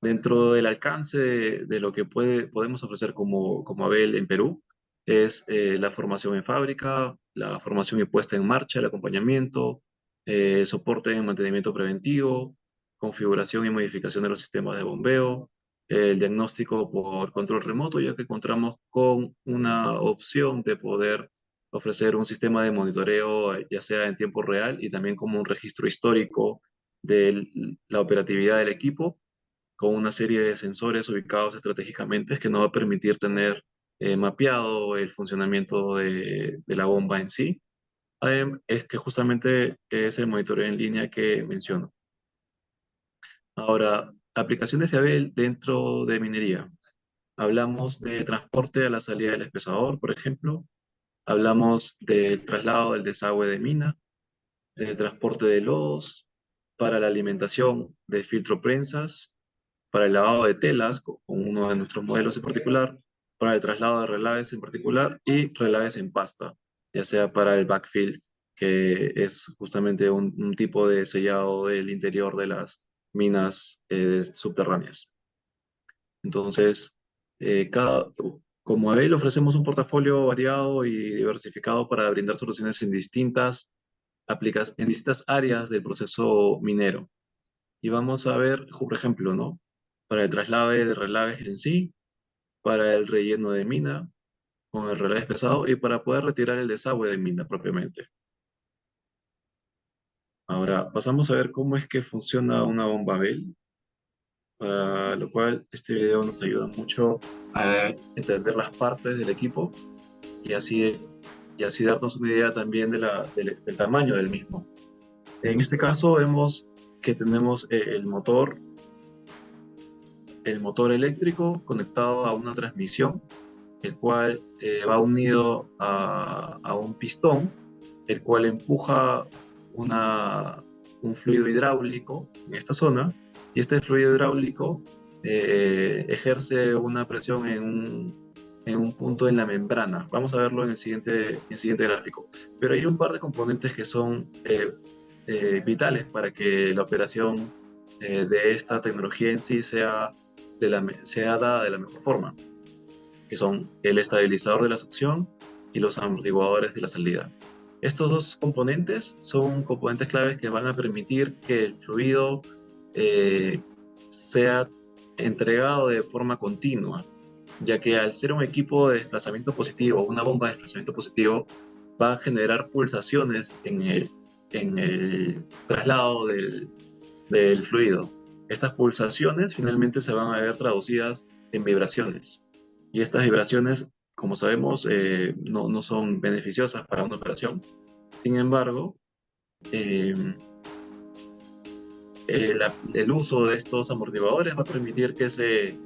Dentro del alcance de lo que podemos ofrecer como Abel en Perú, es la formación en fábrica, la formación y puesta en marcha, el acompañamiento, soporte en mantenimiento preventivo, configuración y modificación de los sistemas de bombeo, el diagnóstico por control remoto, ya que encontramos con una opción de poder ofrecer un sistema de monitoreo, ya sea en tiempo real y también como un registro histórico de la operatividad del equipo, con una serie de sensores ubicados estratégicamente que nos va a permitir tener mapeado el funcionamiento de la bomba en sí. Es que justamente es el monitoreo en línea que menciono. Ahora, aplicaciones de Abel dentro de minería. Hablamos de transporte a la salida del espesador, por ejemplo. Hablamos del traslado del desagüe de mina, del transporte de lodos, para la alimentación de filtro prensas, para el lavado de telas, con uno de nuestros modelos en particular, para el traslado de relaves en particular y relaves en pasta, ya sea para el backfill, que es justamente un tipo de sellado del interior de las minas subterráneas. Entonces, como Abel ofrecemos un portafolio variado y diversificado para brindar soluciones en en distintas áreas del proceso minero. Y vamos a ver, por ejemplo, ¿no? Para el traslave de relaves en sí, para el relleno de mina con el relave pesado y para poder retirar el desagüe de mina propiamente. Ahora, pasamos a ver cómo es que funciona una bomba Abel, para lo cual este video nos ayuda mucho a entender las partes del equipo y así darnos una idea también del tamaño del mismo. En este caso vemos que tenemos el motor eléctrico conectado a una transmisión, el cual va unido a un pistón, el cual empuja un fluido hidráulico en esta zona, y este fluido hidráulico ejerce una presión en un punto en la membrana. Vamos a verlo en el siguiente gráfico. Pero hay un par de componentes que son vitales para que la operación de esta tecnología en sí sea dada de la mejor forma, que son el estabilizador de la succión y los amortiguadores de la salida. Estos dos componentes son componentes claves que van a permitir que el fluido sea entregado de forma continua, ya que al ser un equipo de desplazamiento positivo, una bomba de desplazamiento positivo, va a generar pulsaciones en el traslado del fluido. Estas pulsaciones finalmente se van a ver traducidas en vibraciones. Y estas vibraciones, como sabemos, no son beneficiosas para una operación. Sin embargo, el uso de estos amortiguadores va a permitir que se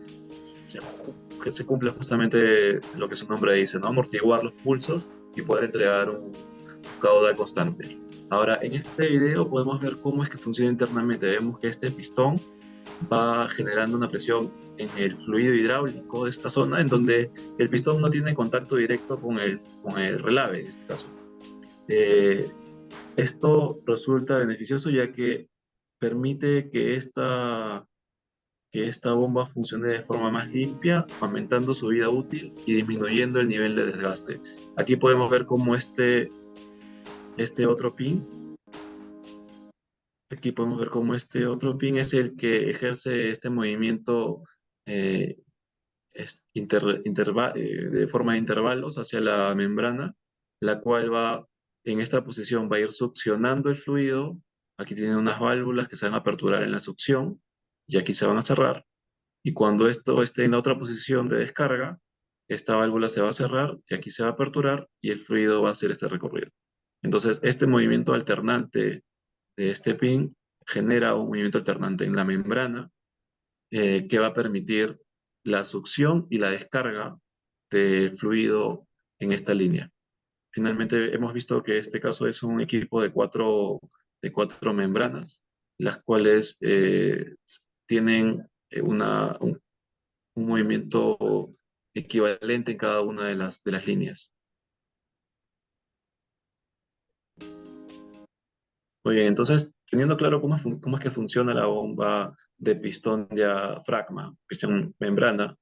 cumpla justamente lo que su nombre dice, ¿no? Amortiguar los pulsos y poder entregar un caudal constante. Ahora, en este video podemos ver cómo es que funciona internamente. Vemos que este pistón va generando una presión en el fluido hidráulico de esta zona, en donde el pistón no tiene contacto directo con el relave, en este caso. Esto resulta beneficioso, ya que permite que esta bomba funcione de forma más limpia, aumentando su vida útil y disminuyendo el nivel de desgaste. Aquí podemos ver cómo este otro pin es el que ejerce este movimiento de forma de intervalos hacia la membrana, la cual en esta posición va a ir succionando el fluido Aquí tienen unas válvulas que se van a aperturar en la succión y aquí se van a cerrar. Y cuando esto esté en la otra posición de descarga, esta válvula se va a cerrar y aquí se va a aperturar y el fluido va a hacer este recorrido. Entonces, este movimiento alternante de este pin genera un movimiento alternante en la membrana que va a permitir la succión y la descarga del fluido en esta línea. Finalmente, hemos visto que este caso es un equipo de cuatro membranas, las cuales tienen un movimiento equivalente en cada una de las líneas. Muy bien, entonces, teniendo claro cómo es que funciona la bomba de pistón diafragma, pistón membrana,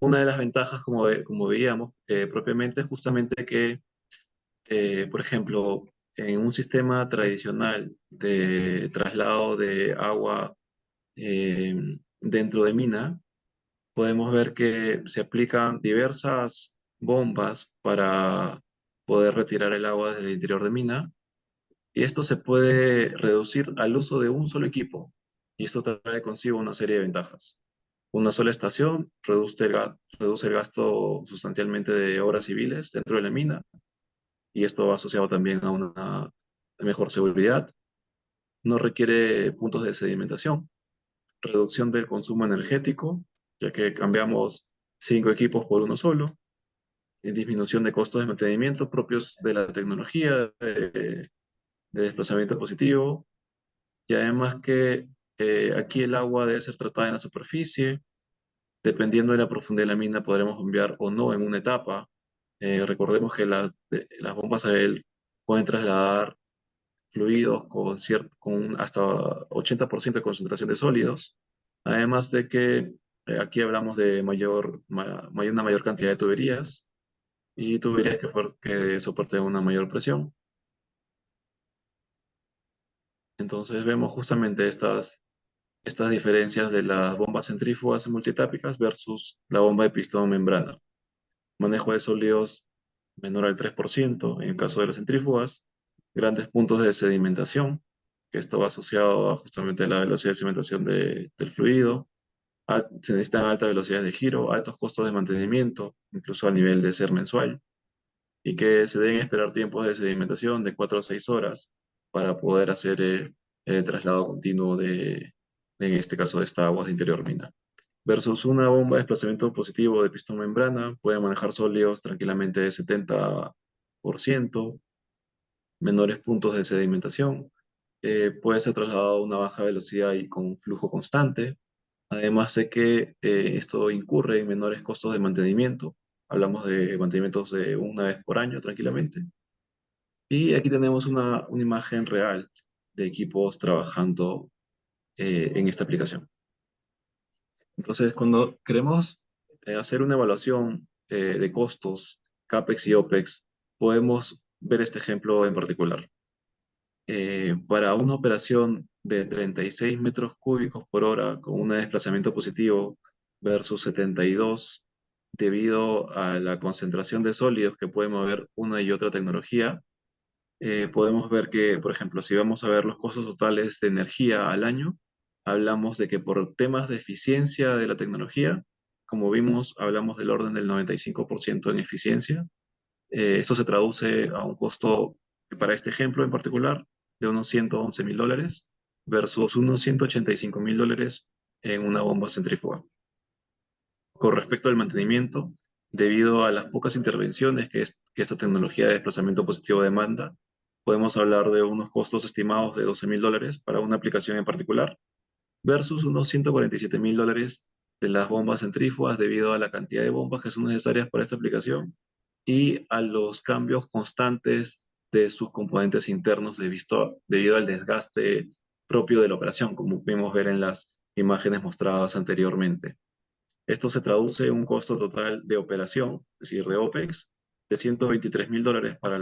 una de las ventajas, como veíamos propiamente, es justamente que, por ejemplo, en un sistema tradicional de traslado de agua eh, dentro de mina, podemos ver que se aplican diversas bombas para poder retirar el agua del interior de mina, y esto se puede reducir al uso de un solo equipo, y esto trae consigo una serie de ventajas. Una sola estación reduce el gasto sustancialmente de obras civiles dentro de la mina, y esto va asociado también a una mejor seguridad. No requiere puntos de sedimentación, reducción del consumo energético, ya que cambiamos 5 equipos por uno solo, y disminución de costos de mantenimiento propios de la tecnología de desplazamiento positivo, y además que aquí el agua debe ser tratada en la superficie. Dependiendo de la profundidad de la mina, podremos bombear o no en una etapa. Recordemos que las bombas a él pueden trasladar fluidos con hasta 80% de concentración de sólidos. Además de que aquí hablamos de una mayor cantidad de tuberías y tuberías que soporten una mayor presión. Entonces vemos justamente estas diferencias de las bombas centrífugas multitápicas versus la bomba de pistón membrana. Manejo de sólidos menor al 3% en el caso de las centrífugas, grandes puntos de sedimentación, que esto va asociado a justamente la velocidad de sedimentación del fluido. Se necesitan altas velocidades de giro, altos costos de mantenimiento, incluso a nivel de ser mensual, y que se deben esperar tiempos de sedimentación de 4 a 6 horas para poder hacer el traslado continuo en este caso, de esta agua de interior mina. Versus una bomba de desplazamiento positivo de pistón membrana, puede manejar sólidos tranquilamente de 70%, menores puntos de sedimentación, puede ser trasladado a una baja velocidad y con flujo constante. Además de que esto incurre en menores costos de mantenimiento. Hablamos de mantenimientos de una vez por año tranquilamente. Y aquí tenemos una imagen real de equipos trabajando en esta aplicación. Entonces, cuando queremos hacer una evaluación de costos, CAPEX y OPEX, podemos ver este ejemplo en particular. Para una operación de 36 metros cúbicos por hora con un desplazamiento positivo versus 72, debido a la concentración de sólidos que puede mover una y otra tecnología, podemos ver que, por ejemplo, si vamos a ver los costos totales de energía al año, hablamos de que por temas de eficiencia de la tecnología, como vimos, hablamos del orden del 95% en eficiencia. Esto se traduce a un costo, para este ejemplo en particular, de unos $111.000 versus unos $185.000 en una bomba centrífuga. Con respecto al mantenimiento, debido a las pocas intervenciones que esta tecnología de desplazamiento positivo demanda, podemos hablar de unos costos estimados de $12.000 para una aplicación en particular, versus unos $147.000 de las bombas centrífugas debido a la cantidad de bombas que son necesarias para esta aplicación y a los cambios constantes de sus componentes internos debido al desgaste propio de la operación, como pudimos ver en las imágenes mostradas anteriormente. Esto se traduce en un costo total de operación, es decir, de OPEX, de $123.000 para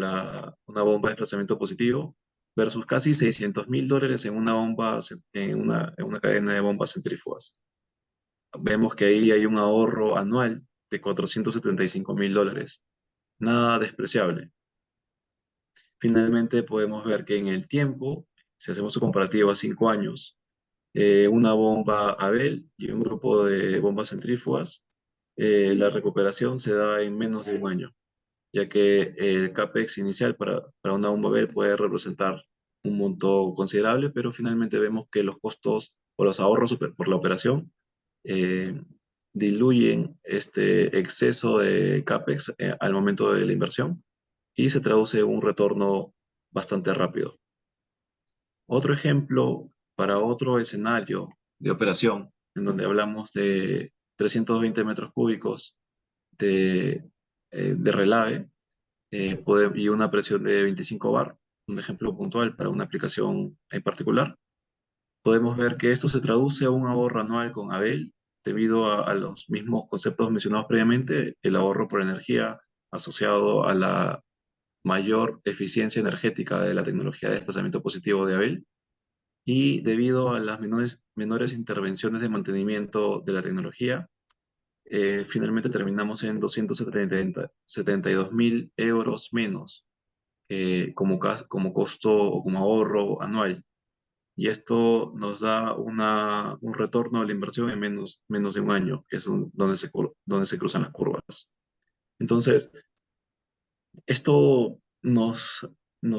una bomba de desplazamiento positivo versus casi $600.000 en una en una cadena de bombas centrífugas. Vemos que ahí hay un ahorro anual de $475.000. Nada despreciable. Finalmente podemos ver que en el tiempo si hacemos un comparativo a 5 años, una bomba Abel y un grupo de bombas centrífugas, la recuperación se da en menos de un año, ya que el CAPEX inicial para una bomba Abel puede representar un monto considerable, pero finalmente vemos que los costos o los ahorros por la operación eh, diluyen este exceso de CAPEX al momento de la inversión y se traduce en un retorno bastante rápido. Otro ejemplo para otro escenario de operación, en donde hablamos de 320 metros cúbicos de relave y una presión de 25 bar, un ejemplo puntual para una aplicación en particular, podemos ver que esto se traduce a un ahorro anual con Abel debido a los mismos conceptos mencionados previamente, el ahorro por energía asociado a la mayor eficiencia energética de la tecnología de desplazamiento positivo de Abel y debido a las menores intervenciones de mantenimiento de la tecnología, finalmente terminamos en 272.000 euros menos como costo o como ahorro anual. Y esto nos da un retorno a la inversión en menos de un año, que es donde se cruzan las curvas. Entonces, esto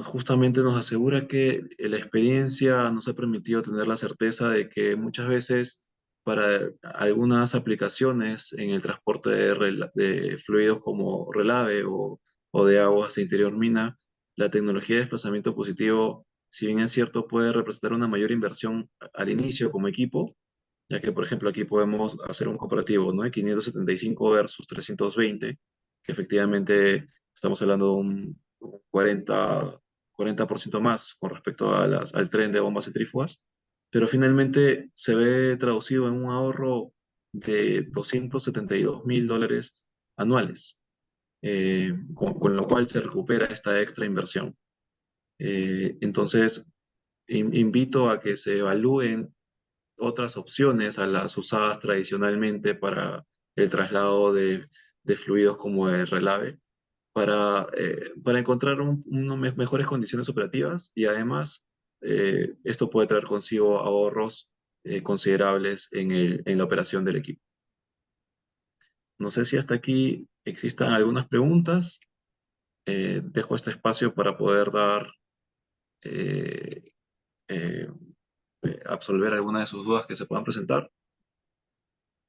justamente nos asegura que la experiencia nos ha permitido tener la certeza de que muchas veces para algunas aplicaciones en el transporte de fluidos como relave o de aguas de interior mina, la tecnología de desplazamiento positivo, si bien es cierto, puede representar una mayor inversión al inicio como equipo, ya que por ejemplo aquí podemos hacer un comparativo, ¿no? De 575 versus 320, que efectivamente estamos hablando de un 40% más con respecto a al tren de bombas centrífugas, pero finalmente se ve traducido en un ahorro de 272.000 dólares anuales, con lo cual se recupera esta extra inversión. Entonces, invito a que se evalúen otras opciones a las usadas tradicionalmente para el traslado de fluidos como el relave para encontrar mejores condiciones operativas y además esto puede traer consigo ahorros considerables en la operación del equipo. No sé si hasta aquí existan algunas preguntas. Dejo este espacio para poder eh, eh, absolver algunas de sus dudas que se puedan presentar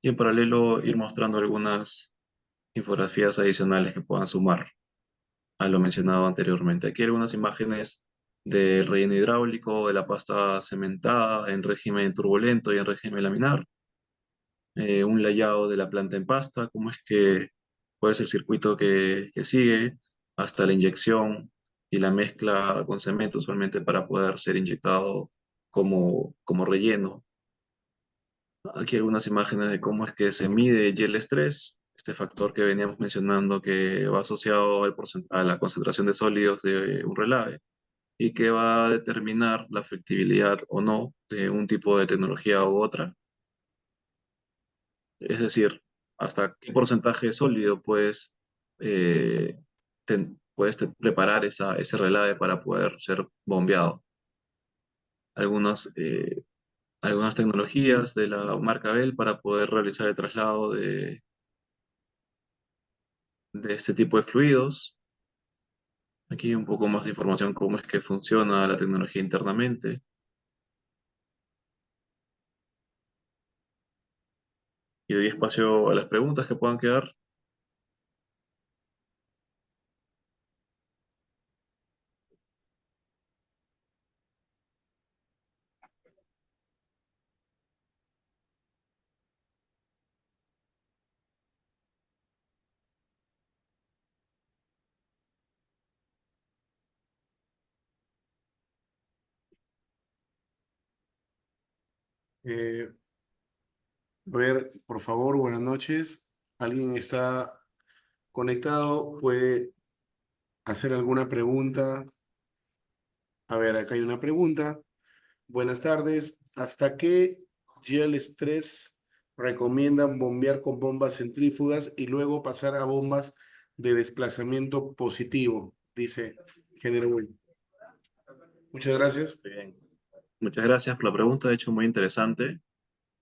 y en paralelo ir mostrando algunas infografías adicionales que puedan sumar a lo mencionado anteriormente. Aquí hay algunas imágenes del relleno hidráulico, de la pasta cementada en régimen turbulento y en régimen laminar, un layado de la planta en pasta, cómo es que cuál es el circuito que sigue hasta la inyección y la mezcla con cemento usualmente para poder ser inyectado como relleno. Aquí algunas imágenes de cómo es que se mide el estrés, este factor que veníamos mencionando que va asociado a la concentración de sólidos de un relave y que va a determinar la efectividad o no de un tipo de tecnología u otra. Es decir, hasta qué porcentaje de sólido eh, puedes preparar ese relave para poder ser bombeado. Algunas, algunas tecnologías de la marca Bell para poder realizar el traslado de este tipo de fluidos. Aquí un poco más de información cómo es que funciona la tecnología internamente. Y doy espacio a las preguntas que puedan quedar. Eh, a ver, por favor, buenas noches. ¿Alguien está conectado? ¿Puede hacer alguna pregunta? A ver, acá hay una pregunta. Buenas tardes. ¿Hasta qué gel estrés recomiendan bombear con bombas centrífugas y luego pasar a bombas de desplazamiento positivo? Dice General Will. Muchas gracias. Bien. Muchas gracias por la pregunta, de hecho muy interesante.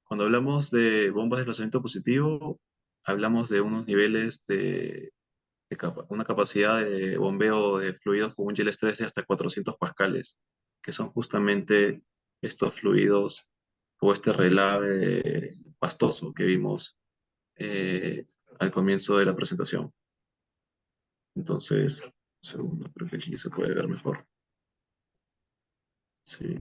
Cuando hablamos de bombas de desplazamiento positivo, hablamos de unos niveles una capacidad de bombeo de fluidos con un GLS 3 de hasta 400 pascales, que son justamente estos fluidos o este relave pastoso que vimos eh, al comienzo de la presentación. Entonces, un segundo, creo que aquí se puede ver mejor. Sí.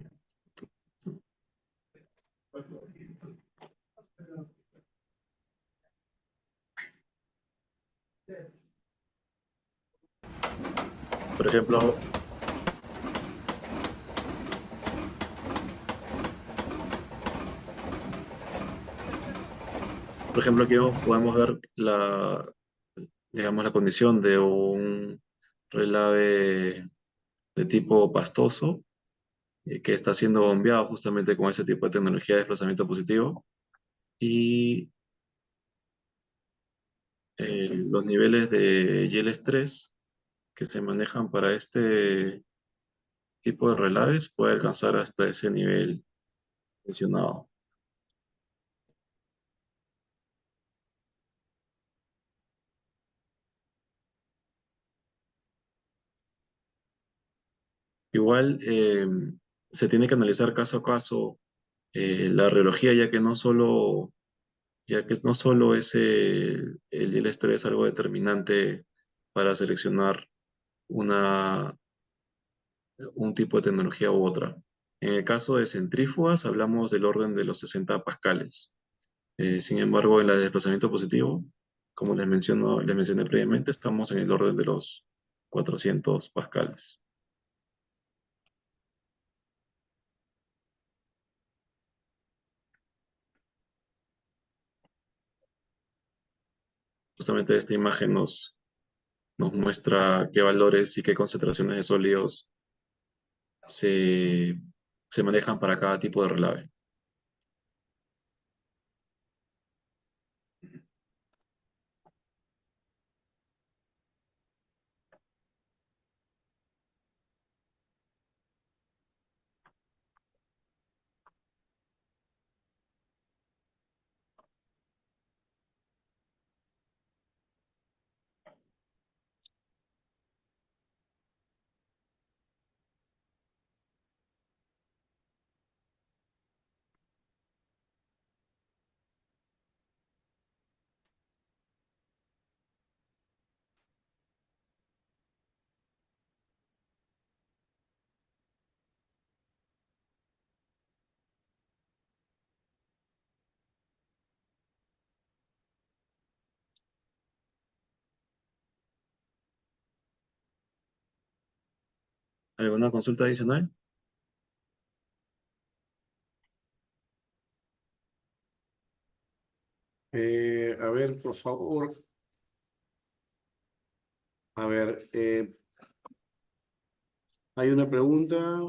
Por ejemplo, aquí podemos ver digamos, la condición de un relave de tipo pastoso que está siendo bombeado justamente con ese tipo de tecnología de desplazamiento positivo y los niveles de YEL estrés que se manejan para este tipo de relaves puede alcanzar hasta ese nivel mencionado. Igual se tiene que analizar caso a caso la radiología, ya que no solo es el YEL estrés algo determinante para seleccionar una, un tipo de tecnología u otra. En el caso de centrífugas, hablamos del orden de los 60 pascales. Sin embargo, en la de desplazamiento positivo, como les mencioné previamente, estamos en el orden de los 400 pascales. Justamente esta imagen nos muestra qué valores y qué concentraciones de sólidos se, se manejan para cada tipo de relave. ¿Alguna consulta adicional? A ver, por favor. A ver, hay una pregunta.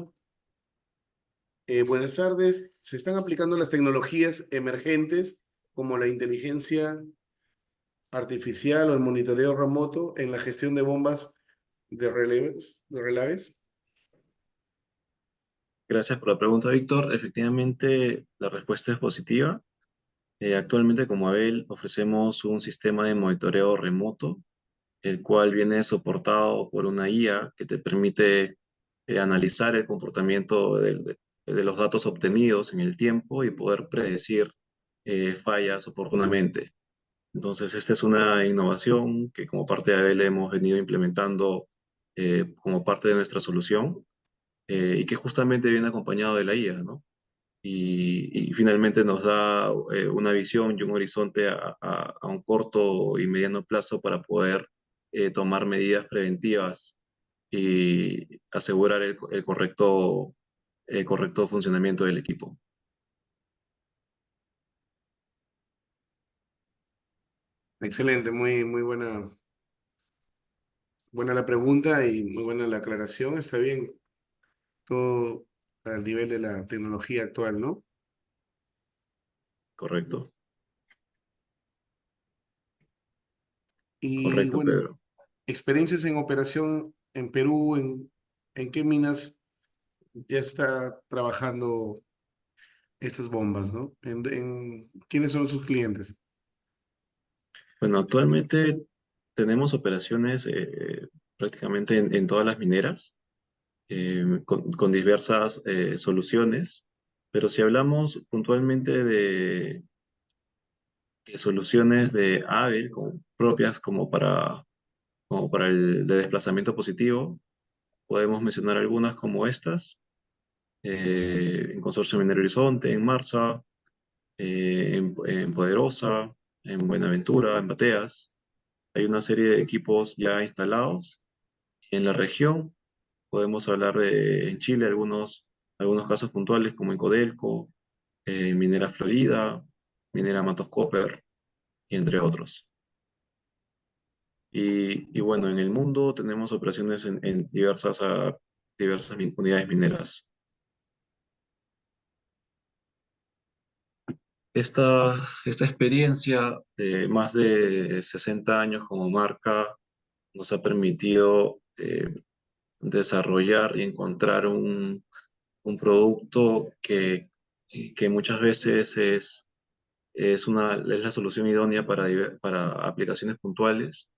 Buenas tardes. ¿Se están aplicando las tecnologías emergentes como la inteligencia artificial o el monitoreo remoto en la gestión de bombas de relaves? Gracias por la pregunta, Víctor. Efectivamente, la respuesta es positiva. Actualmente, como Abel, ofrecemos un sistema de monitoreo remoto, el cual viene soportado por una IA que te permite analizar el comportamiento de los datos obtenidos en el tiempo y poder predecir fallas oportunamente. Entonces, esta es una innovación que como parte de Abel hemos venido implementando como parte de nuestra solución y que justamente viene acompañado de la IA, ¿no? Y finalmente nos da una visión y un horizonte a un corto y mediano plazo para poder tomar medidas preventivas y asegurar el correcto funcionamiento del equipo. Excelente, muy buena, buena la pregunta y muy buena la aclaración. Está bien, todo al nivel de la tecnología actual, ¿no? Correcto, Y correcto, bueno, Pedro. experiencias en operación en Perú, ¿en qué minas ya está trabajando estas bombas, ¿no? ¿Quiénes son sus clientes? Bueno, Está- actualmente tenemos operaciones prácticamente en todas las mineras, con diversas soluciones, pero si hablamos puntualmente de soluciones de Abel, como propias como para el de desplazamiento positivo, podemos mencionar algunas como estas, en Consorcio Minero Horizonte, en Marsa, en Poderosa, en Buenaventura, en Bateas. Hay una serie de equipos ya instalados. En la región podemos hablar en Chile algunos casos puntuales como en Codelco, Minera Florida, Minera Matos Copper, y entre otros. Y bueno, en el mundo tenemos operaciones en diversas unidades mineras. Esta experiencia de más de 60 años como marca nos ha permitido desarrollar y encontrar un producto que muchas veces es la solución idónea para aplicaciones puntuales,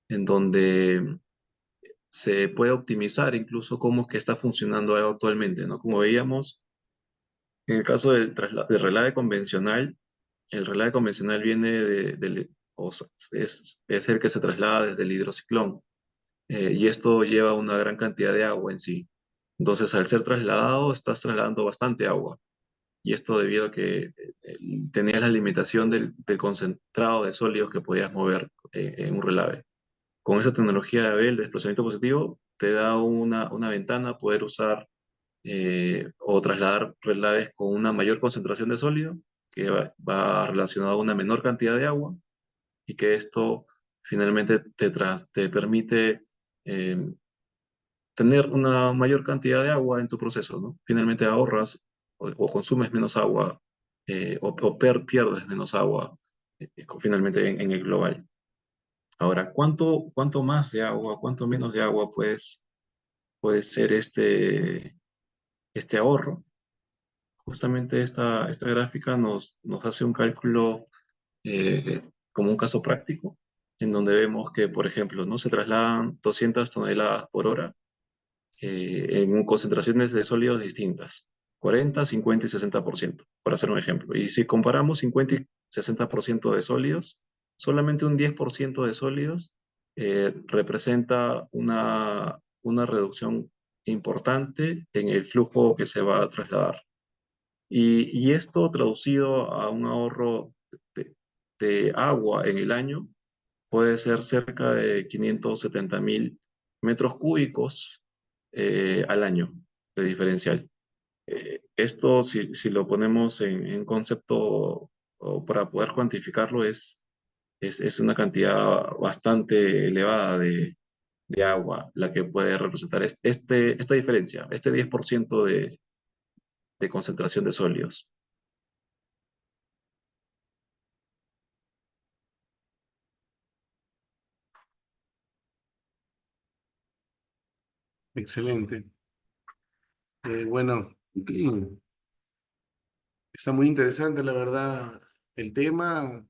en donde se puede optimizar incluso cómo es que está funcionando algo actualmente, ¿no? Como veíamos, en el caso del relave convencional, el relave convencional viene o sea, es el que se traslada desde el hidrociclón, y esto lleva una gran cantidad de agua en sí. Entonces, al ser trasladado, estás trasladando bastante agua. Y esto debido a que tenías la limitación del concentrado de sólidos que podías mover en un relave. Con esa tecnología de Abel de desplazamiento positivo, te da una ventana a poder usar o trasladar relaves con una mayor concentración de sólido, que va relacionado a una menor cantidad de agua, y que esto finalmente te permite eh, tener una mayor cantidad de agua en tu proceso, ¿no? Finalmente ahorras o consumes menos agua, pierdes menos agua finalmente en el global. Ahora, ¿cuánto más de agua, cuánto menos de agua puede ser este ahorro? Justamente esta gráfica nos hace un cálculo eh, como un caso práctico, en donde vemos que, por ejemplo, ¿no? Se trasladan 200 toneladas por hora en concentraciones de sólidos distintas, 40, 50 y 60%, para hacer un ejemplo. Y si comparamos 50 y 60% de sólidos, solamente un 10% de sólidos representa una reducción importante en el flujo que se va a trasladar. Y esto traducido a un ahorro de, de agua en el año puede ser cerca de 570.000 metros cúbicos al año de diferencial. Esto, si lo ponemos en concepto o para poder cuantificarlo, es una cantidad bastante elevada de agua la que puede representar esta diferencia, este 10% de concentración de sólidos. Excelente. Bueno, está muy interesante, la verdad, el tema.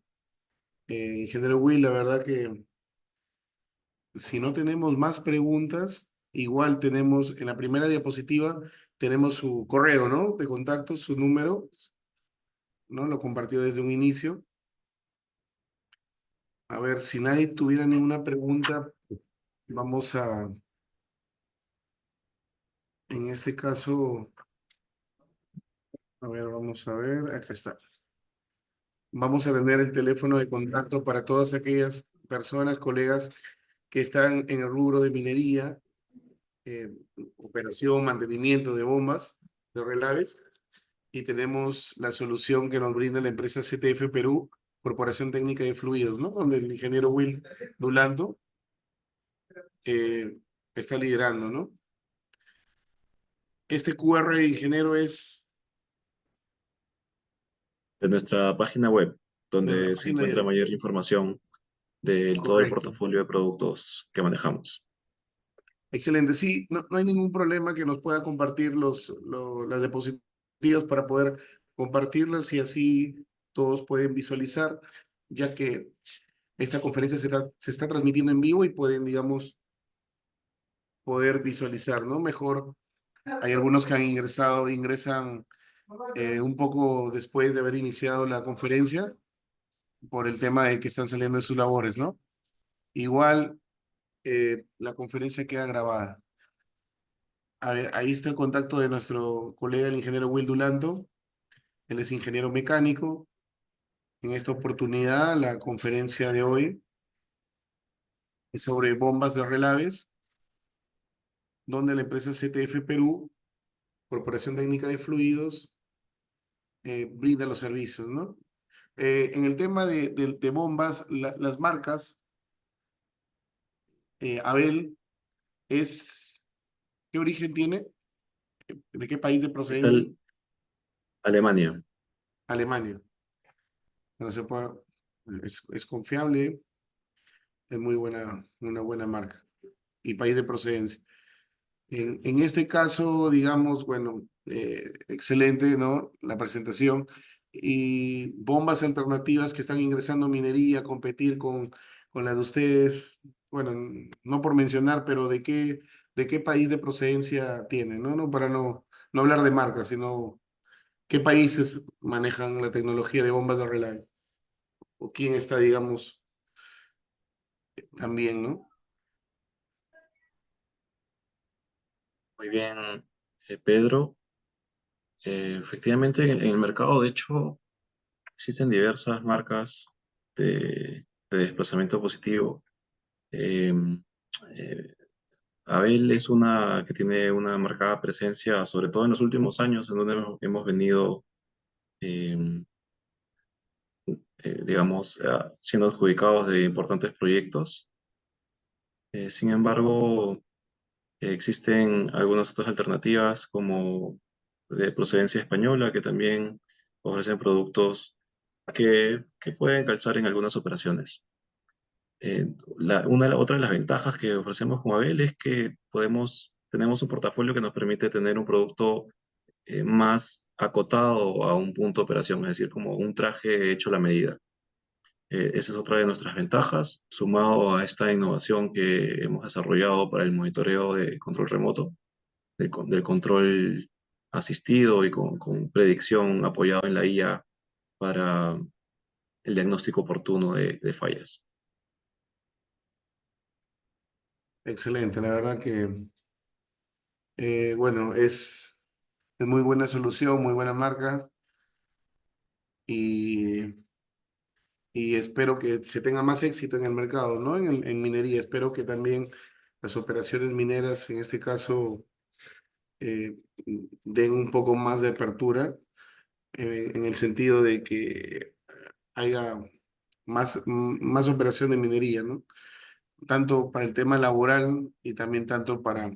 Ingeniero Will, la verdad que si no tenemos más preguntas, igual tenemos en la primera diapositiva, tenemos su correo, ¿no? De contacto, su número, ¿no? Lo compartió desde un inicio. A ver, si nadie tuviera ninguna pregunta, vamos en este caso, a ver, vamos a ver, acá está. Vamos a tener el teléfono de contacto para todas aquellas personas, colegas que están en el rubro de minería, eh, operación, mantenimiento de bombas, de relaves, y tenemos la solución que nos brinda la empresa CTF Perú, Corporación Técnica de Fluidos, ¿no? Donde el ingeniero Will Dulando eh, está liderando, ¿no? Este QR, ingeniero, es De nuestra página web, de la donde se página encuentra de... mayor información de todo el Correcto. portafolio de productos que manejamos. Excelente, sí, no hay ningún problema que nos pueda compartir las diapositivas para poder compartirlas y así todos pueden visualizar, ya que esta conferencia se está transmitiendo en vivo y pueden, digamos, poder visualizar, ¿no? Mejor, hay algunos que ingresan un poco después de haber iniciado la conferencia por el tema de que están saliendo de sus labores, ¿no? Igual, la conferencia queda grabada. Ahí está el contacto de nuestro colega, el ingeniero Will Dulanto. Él es ingeniero mecánico. En esta oportunidad, la conferencia de hoy es sobre bombas de relaves, donde la empresa CTF Perú, Corporación Técnica de Fluidos, brinda los servicios, ¿no? En el tema de bombas, las marcas, Abel, ¿qué origen tiene? ¿De qué país de Es procedencia? Alemania. Alemania. No se puede, es confiable, es muy buena, una buena marca y país de procedencia. En este caso, digamos, bueno, excelente, ¿no? La presentación y bombas alternativas que están ingresando a minería a competir con la de ustedes. Bueno, no por mencionar, pero de qué país de procedencia tienen, ¿no? No para no hablar de marcas, sino qué países manejan la tecnología de bombas de relaves o quién está, digamos, también, ¿no? Muy bien, Pedro. Efectivamente, en el mercado, de hecho, existen diversas marcas de desplazamiento positivo. Eh, eh, Abel es una que tiene una marcada presencia, sobre todo en los últimos años, en donde hemos venido, eh, digamos, siendo adjudicados de importantes proyectos. Sin embargo, existen algunas otras alternativas como de procedencia española que también ofrecen productos que pueden calzar en algunas operaciones. Otra de las ventajas que ofrecemos como Abel es que tenemos un portafolio que nos permite tener un producto más acotado a un punto de operación, es decir, como un traje hecho a la medida. Esa es otra de nuestras ventajas, sumado a esta innovación que hemos desarrollado para el monitoreo de control remoto, del control asistido y con predicción apoyado en la IA para el diagnóstico oportuno de fallas. Excelente, la verdad que, bueno, es muy buena solución, muy buena marca y, y espero que se tenga más éxito en el mercado, ¿no? En minería. Espero que también las operaciones mineras, en este caso, eh, den un poco más de apertura en el sentido de que haya más operación de minería, ¿no? Tanto para el tema laboral y también tanto para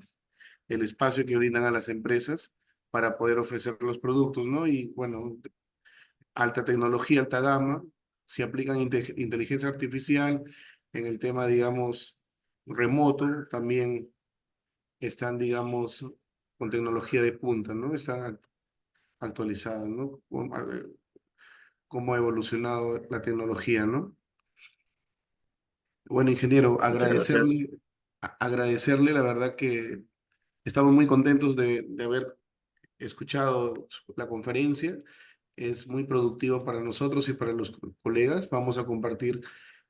el espacio que brindan a las empresas para poder ofrecer los productos, ¿no? Y bueno, alta tecnología, alta gama, si aplican inteligencia artificial en el tema, digamos, remoto, también están, digamos, con tecnología de punta, ¿no? Están actualizadas, ¿no? Cómo ha evolucionado la tecnología, ¿no? Bueno, ingeniero, Muchas gracias. agradecerle, la verdad que estamos muy contentos de haber escuchado la conferencia. Es muy productivo para nosotros y para los colegas. Vamos a compartir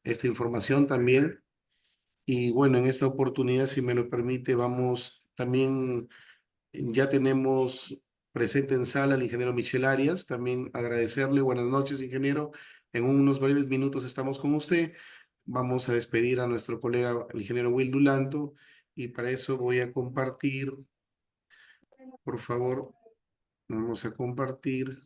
esta información también. Y bueno, en esta oportunidad, si me lo permite, vamos también, ya tenemos presente en sala al ingeniero Michel Arias. También agradecerle. Buenas noches, ingeniero. En unos breves minutos estamos con usted. Vamos a despedir a nuestro colega, el ingeniero Will Dulanto. Y para eso voy a compartir, por favor, vamos a compartir.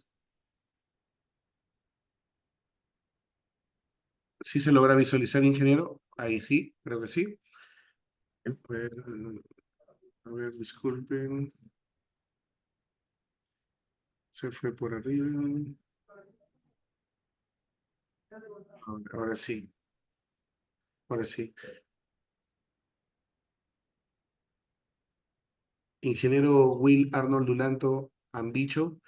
¿Sí se logra visualizar, ingeniero? Ahí sí, creo que sí. A ver, disculpen. Se fue por arriba. Ahora sí, ahora sí. ingeniero Will Arnold Dulanto Ambicho,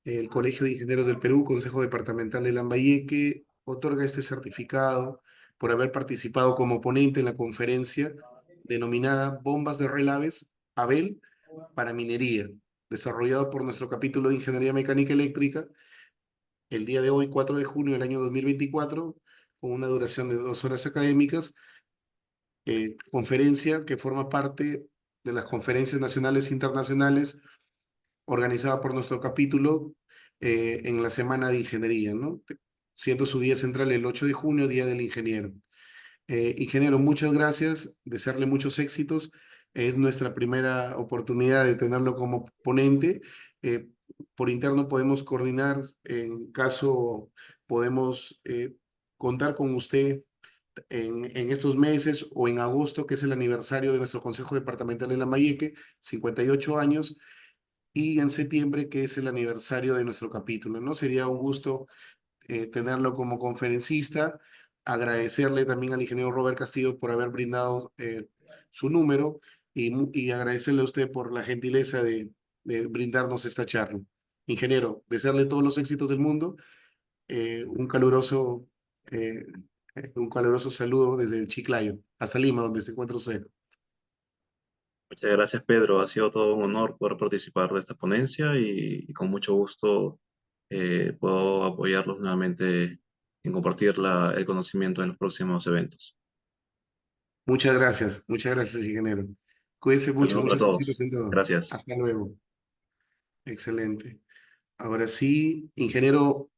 el Colegio de Ingenieros del Perú, Consejo Departamental de Lambayeque, otorga este certificado por haber participado como ponente en la conferencia denominada Bombas de Relaves Abel para Minería, desarrollado por nuestro capítulo de Ingeniería Mecánica Eléctrica el día de hoy, 4 de junio del año 2024, con una duración de 2 horas académicas, conferencia que forma parte de las conferencias nacionales e internacionales organizada por nuestro capítulo en la Semana de Ingeniería, ¿no? Siendo su día central el 8 de junio, Día del Ingeniero. Ingeniero, muchas gracias, desearle muchos éxitos. Es nuestra primera oportunidad de tenerlo como ponente. Eh, por interno podemos coordinar, en caso podemos contar con usted en estos meses o en agosto, que es el aniversario de nuestro Consejo Departamental de Lambayeque, 58 años, y en septiembre, que es el aniversario de nuestro capítulo, ¿no? Sería un gusto tenerlo como conferencista, agradecerle también al ingeniero Robert Castillo por haber brindado su número y agradecerle a usted por la gentileza de brindarnos esta charla. Ingeniero, desearle todos los éxitos del mundo, eh, un caluroso, eh, un caluroso saludo desde Chiclayo hasta Lima, donde se encuentra usted. Muchas gracias, Pedro. Ha sido todo un honor poder participar de esta ponencia y con mucho gusto puedo apoyarlos nuevamente en compartir el conocimiento en los próximos eventos. Muchas gracias, ingeniero. Cuídense mucho, Saludos para muchos éxitos todos. en todo. Gracias. Hasta luego. Excelente. Ahora sí, ingeniero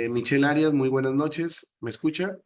Michel Arias, muy buenas noches. ¿Me escucha?